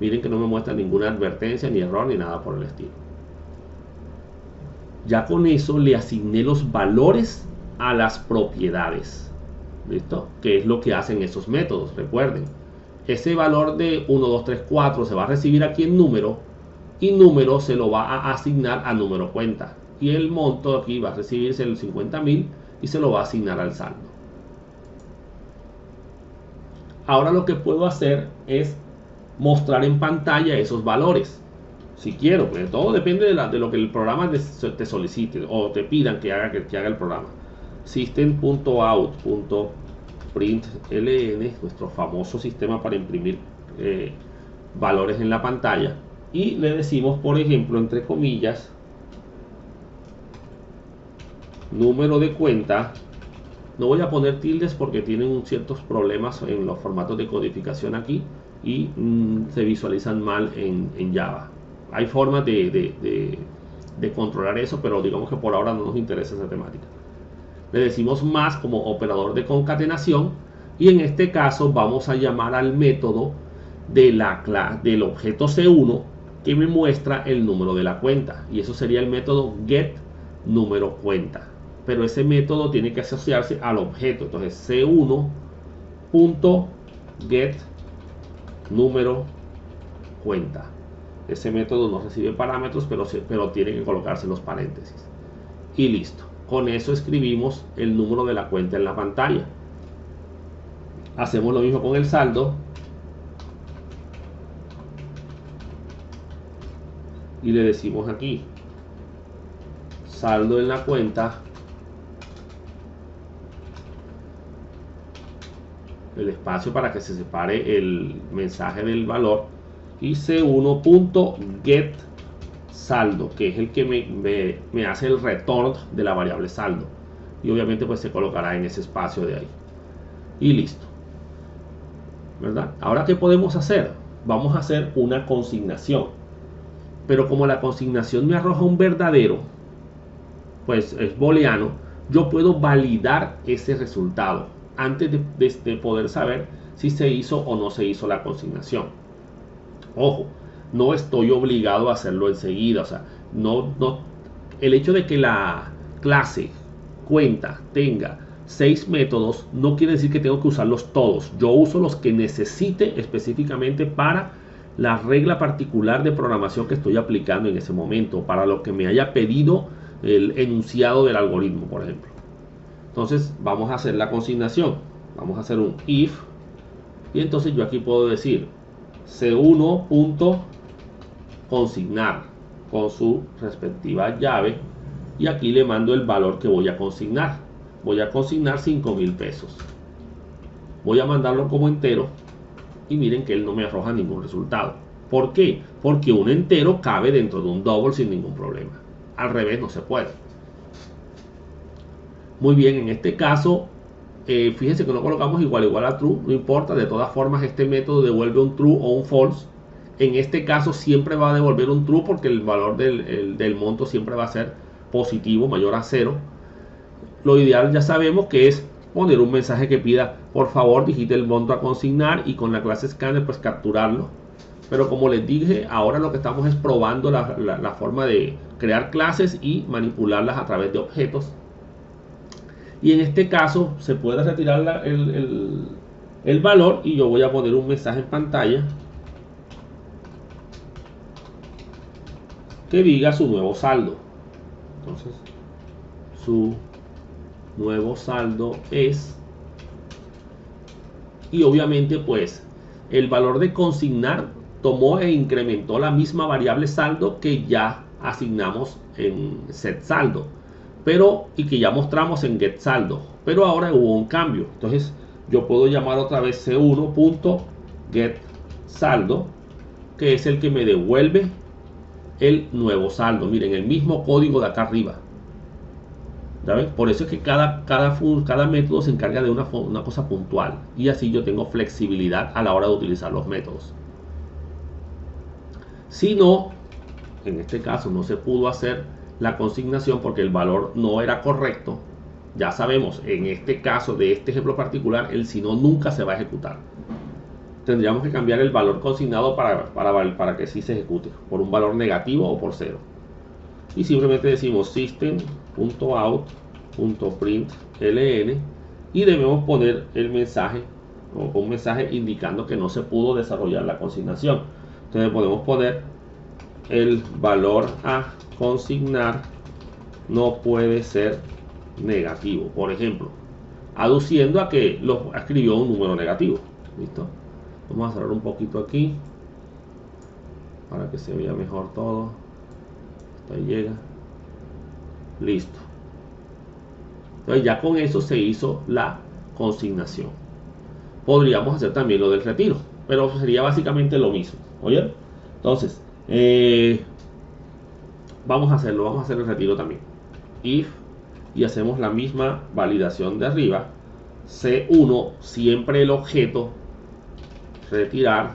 Miren que no me muestra ninguna advertencia, ni error, ni nada por el estilo. Ya con eso le asigné los valores a las propiedades. ¿Listo? Que es lo que hacen esos métodos. Recuerden, ese valor de 1, 2, 3, 4 se va a recibir aquí en número, y número se lo va a asignar a número cuenta. Y el monto aquí va a recibirse el 50.000 y se lo va a asignar al saldo. Ahora lo que puedo hacer es mostrar en pantalla esos valores. Si quiero, pues todo depende de lo que el programa te solicite o te pidan que haga el programa. System.out.println, nuestro famoso sistema para imprimir valores en la pantalla, y le decimos, por ejemplo, entre comillas, número de cuenta. No voy a poner tildes porque tienen ciertos problemas en los formatos de codificación aquí y se visualizan mal en Java. Hay formas de controlar eso, pero digamos que por ahora no nos interesa esa temática. Le decimos más como operador de concatenación, y en este caso vamos a llamar al método del objeto C1 que me muestra el número de la cuenta, y eso sería el método get número cuenta. Pero ese método tiene que asociarse al objeto. Entonces c1.get número cuenta. Ese método no recibe parámetros, pero tiene que colocarse los paréntesis. Y listo. Con eso escribimos el número de la cuenta en la pantalla. Hacemos lo mismo con el saldo. Y le decimos aquí, saldo en la cuenta, el espacio para que se separe el mensaje del valor, y c1.get saldo, que es el que me hace el return de la variable saldo, y obviamente pues se colocará en ese espacio de ahí, y listo, ¿verdad? Ahora, ¿qué podemos hacer? Vamos a hacer una consignación, pero como la consignación me arroja un verdadero, pues es booleano, yo puedo validar ese resultado antes de poder saber si se hizo o no se hizo la consignación. Ojo, no estoy obligado a hacerlo enseguida. O sea, el hecho de que la clase cuenta tenga 6 métodos no quiere decir que tengo que usarlos todos. Yo uso los que necesite específicamente para la regla particular de programación que estoy aplicando en ese momento, para lo que me haya pedido el enunciado del algoritmo, por ejemplo. Entonces vamos a hacer la consignación. Vamos a hacer un if, y entonces yo aquí puedo decir c1.consignar con su respectiva llave, y aquí le mando el valor que voy a consignar. Voy a consignar 5.000 pesos. Voy a mandarlo como entero, y miren que él no me arroja ningún resultado. ¿Por qué? Porque un entero cabe dentro de un double sin ningún problema. Al revés no se puede. Muy bien, en este caso, fíjense que no colocamos igual a true, no importa, de todas formas este método devuelve un true o un false. En este caso siempre va a devolver un true porque el valor del monto siempre va a ser positivo, mayor a 0. lo ideal ya sabemos que es poner un mensaje que pida por favor digite el monto a consignar y con la clase scanner pues capturarlo. Pero como les dije, ahora lo que estamos es probando la forma de crear clases y manipularlas a través de objetos. Y en este caso se puede retirar el valor y yo voy a poner un mensaje en pantalla que diga su nuevo saldo. Entonces, su nuevo saldo es, y obviamente pues el valor de consignar tomó e incrementó la misma variable saldo que ya asignamos en set saldo, pero y que ya mostramos en get saldo, pero ahora hubo un cambio. Entonces yo puedo llamar otra vez c1.get saldo, que es el que me devuelve el nuevo saldo. Miren, el mismo código de acá arriba. ¿Ya ven? Por eso es que cada método se encarga de una cosa puntual, y así yo tengo flexibilidad a la hora de utilizar los métodos. Si no, en este caso no se pudo hacer la consignación porque el valor no era correcto, ya sabemos, en este caso de este ejemplo particular, el si no nunca se va a ejecutar. Tendríamos que cambiar el valor consignado para que sí se ejecute, por un valor negativo o por 0. Y simplemente decimos system.out.println y debemos poner el mensaje o un mensaje indicando que no se pudo desarrollar la consignación. Entonces podemos poner el valor a consignar no puede ser negativo, por ejemplo, aduciendo a que lo escribió un número negativo. ¿Listo? Vamos a cerrar un poquito aquí para que se vea mejor todo. Hasta ahí llega. Listo. Entonces ya con eso se hizo la consignación. Podríamos hacer también lo del retiro, pero sería básicamente lo mismo. ¿Oye? Entonces, vamos a hacer el retiro también. If, y hacemos la misma validación de arriba. C1, siempre el objeto retirar,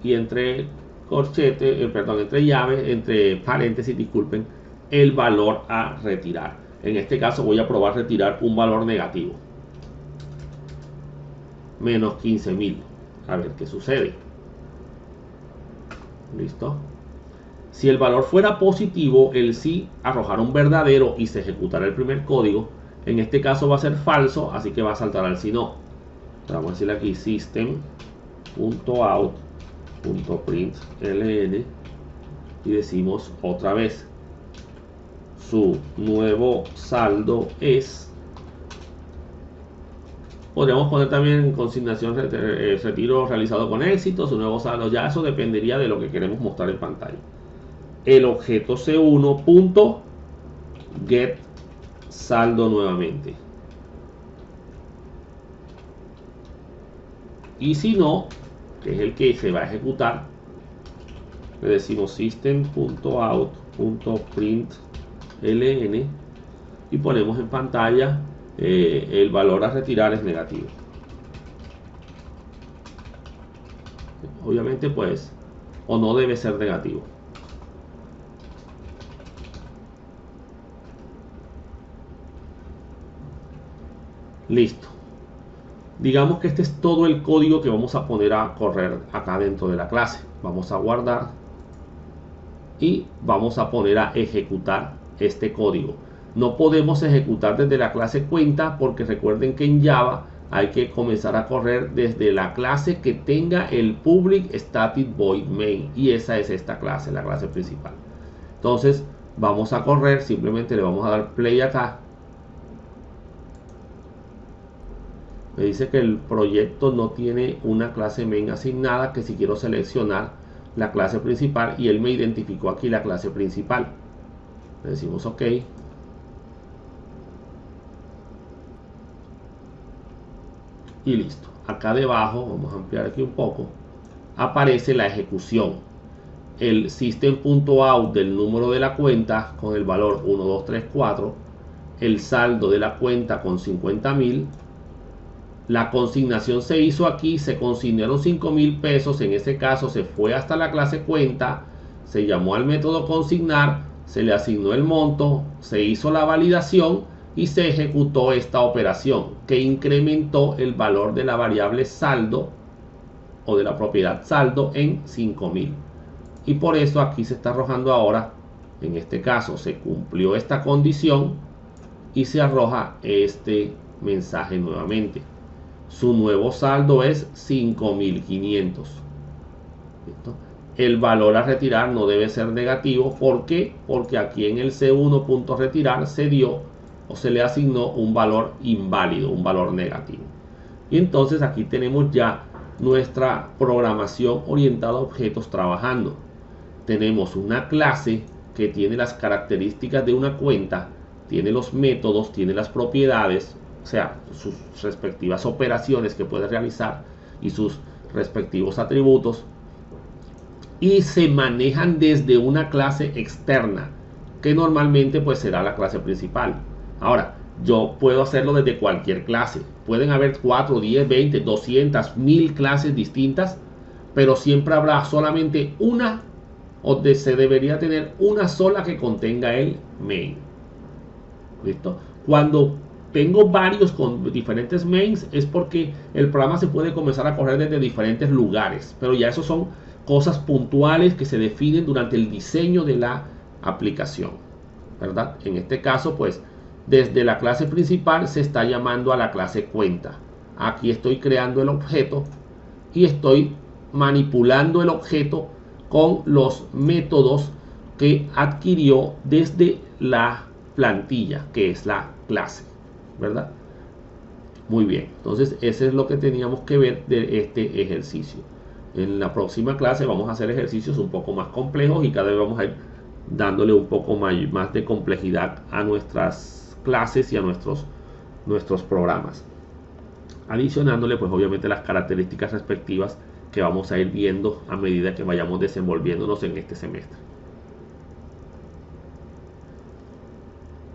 y entre corchete, entre llaves, entre paréntesis, disculpen, el valor a retirar. En este caso voy a probar retirar un valor negativo, menos 15.000. A ver qué sucede. Listo. Si el valor fuera positivo, el sí arrojará un verdadero y se ejecutará el primer código. En este caso va a ser falso, así que va a saltar al si no. Vamos a decirle aquí system.out.println y decimos otra vez su nuevo saldo es. Podríamos poner también en consignación retiro realizado con éxito, su nuevo saldo. Ya eso dependería de lo que queremos mostrar en pantalla. El objeto c1.get saldo nuevamente. Y si no, que es el que se va a ejecutar, le decimos system.out.println y ponemos en pantalla el valor a retirar es negativo. Obviamente pues, o no debe ser negativo. Listo. Digamos que este es todo el código que vamos a poner a correr acá dentro de la clase. Vamos a guardar y vamos a poner a ejecutar este código. No podemos ejecutar desde la clase cuenta porque recuerden que en Java hay que comenzar a correr desde la clase que tenga el public static void main, y esa es esta clase, la clase principal. Entonces vamos a correr, simplemente le vamos a dar play acá. Me dice que el proyecto no tiene una clase main asignada, que si quiero seleccionar la clase principal, y él me identificó aquí la clase principal. Le decimos OK. Y listo. Acá debajo, vamos a ampliar aquí un poco, aparece la ejecución. El system.out del número de la cuenta con el valor 1234, el saldo de la cuenta con 50.000. La consignación se hizo aquí, se consignaron 5.000 pesos. En ese caso se fue hasta la clase cuenta, se llamó al método consignar, se le asignó el monto, se hizo la validación y se ejecutó esta operación que incrementó el valor de la variable saldo o de la propiedad saldo en 5.000. Y por eso aquí se está arrojando ahora, en este caso se cumplió esta condición y se arroja este mensaje nuevamente. Su nuevo saldo es 5.500. ¿Listo? El valor a retirar no debe ser negativo. ¿Por qué? Porque aquí en el C1.retirar se dio o se le asignó un valor inválido, un valor negativo. Y entonces aquí tenemos ya nuestra programación orientada a objetos trabajando. Tenemos una clase que tiene las características de una cuenta, tiene los métodos, tiene las propiedades, o sea, sus respectivas operaciones que puede realizar y sus respectivos atributos, y se manejan desde una clase externa que normalmente pues será la clase principal. Ahora, yo puedo hacerlo desde cualquier clase. Pueden haber 4, 10, 20, 200, 1000 clases distintas, pero siempre habrá solamente una, o se debería tener una sola que contenga el main. ¿Listo? Cuando tengo varios con diferentes mains es porque el programa se puede comenzar a correr desde diferentes lugares, pero ya eso son cosas puntuales que se definen durante el diseño de la aplicación, ¿verdad? En este caso, pues, desde la clase principal se está llamando a la clase cuenta. Aquí estoy creando el objeto y estoy manipulando el objeto con los métodos que adquirió desde la plantilla, que es la clase, ¿verdad? Muy bien, entonces eso es lo que teníamos que ver de este ejercicio. En la próxima clase vamos a hacer ejercicios un poco más complejos y cada vez vamos a ir dándole un poco más de complejidad a nuestras clases y a nuestros programas, adicionándole pues obviamente las características respectivas que vamos a ir viendo a medida que vayamos desenvolviéndonos en este semestre.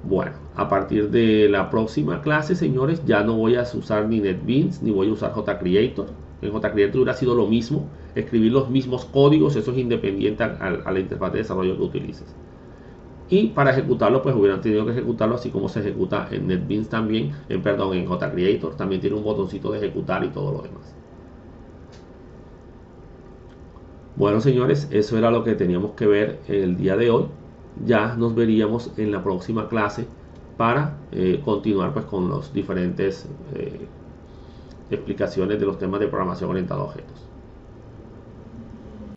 Bueno, a partir de la próxima clase, señores, ya no voy a usar ni NetBeans ni voy a usar JCreator. En JCreator hubiera sido lo mismo, escribir los mismos códigos, eso es independiente a la interfaz de desarrollo que utilices. Y para ejecutarlo, pues hubieran tenido que ejecutarlo así como se ejecuta en NetBeans también, en JCreator también tiene un botoncito de ejecutar y todo lo demás. Bueno, señores, eso era lo que teníamos que ver el día de hoy. Ya nos veríamos en la próxima clase para continuar pues con los diferentes explicaciones de los temas de programación orientada a objetos.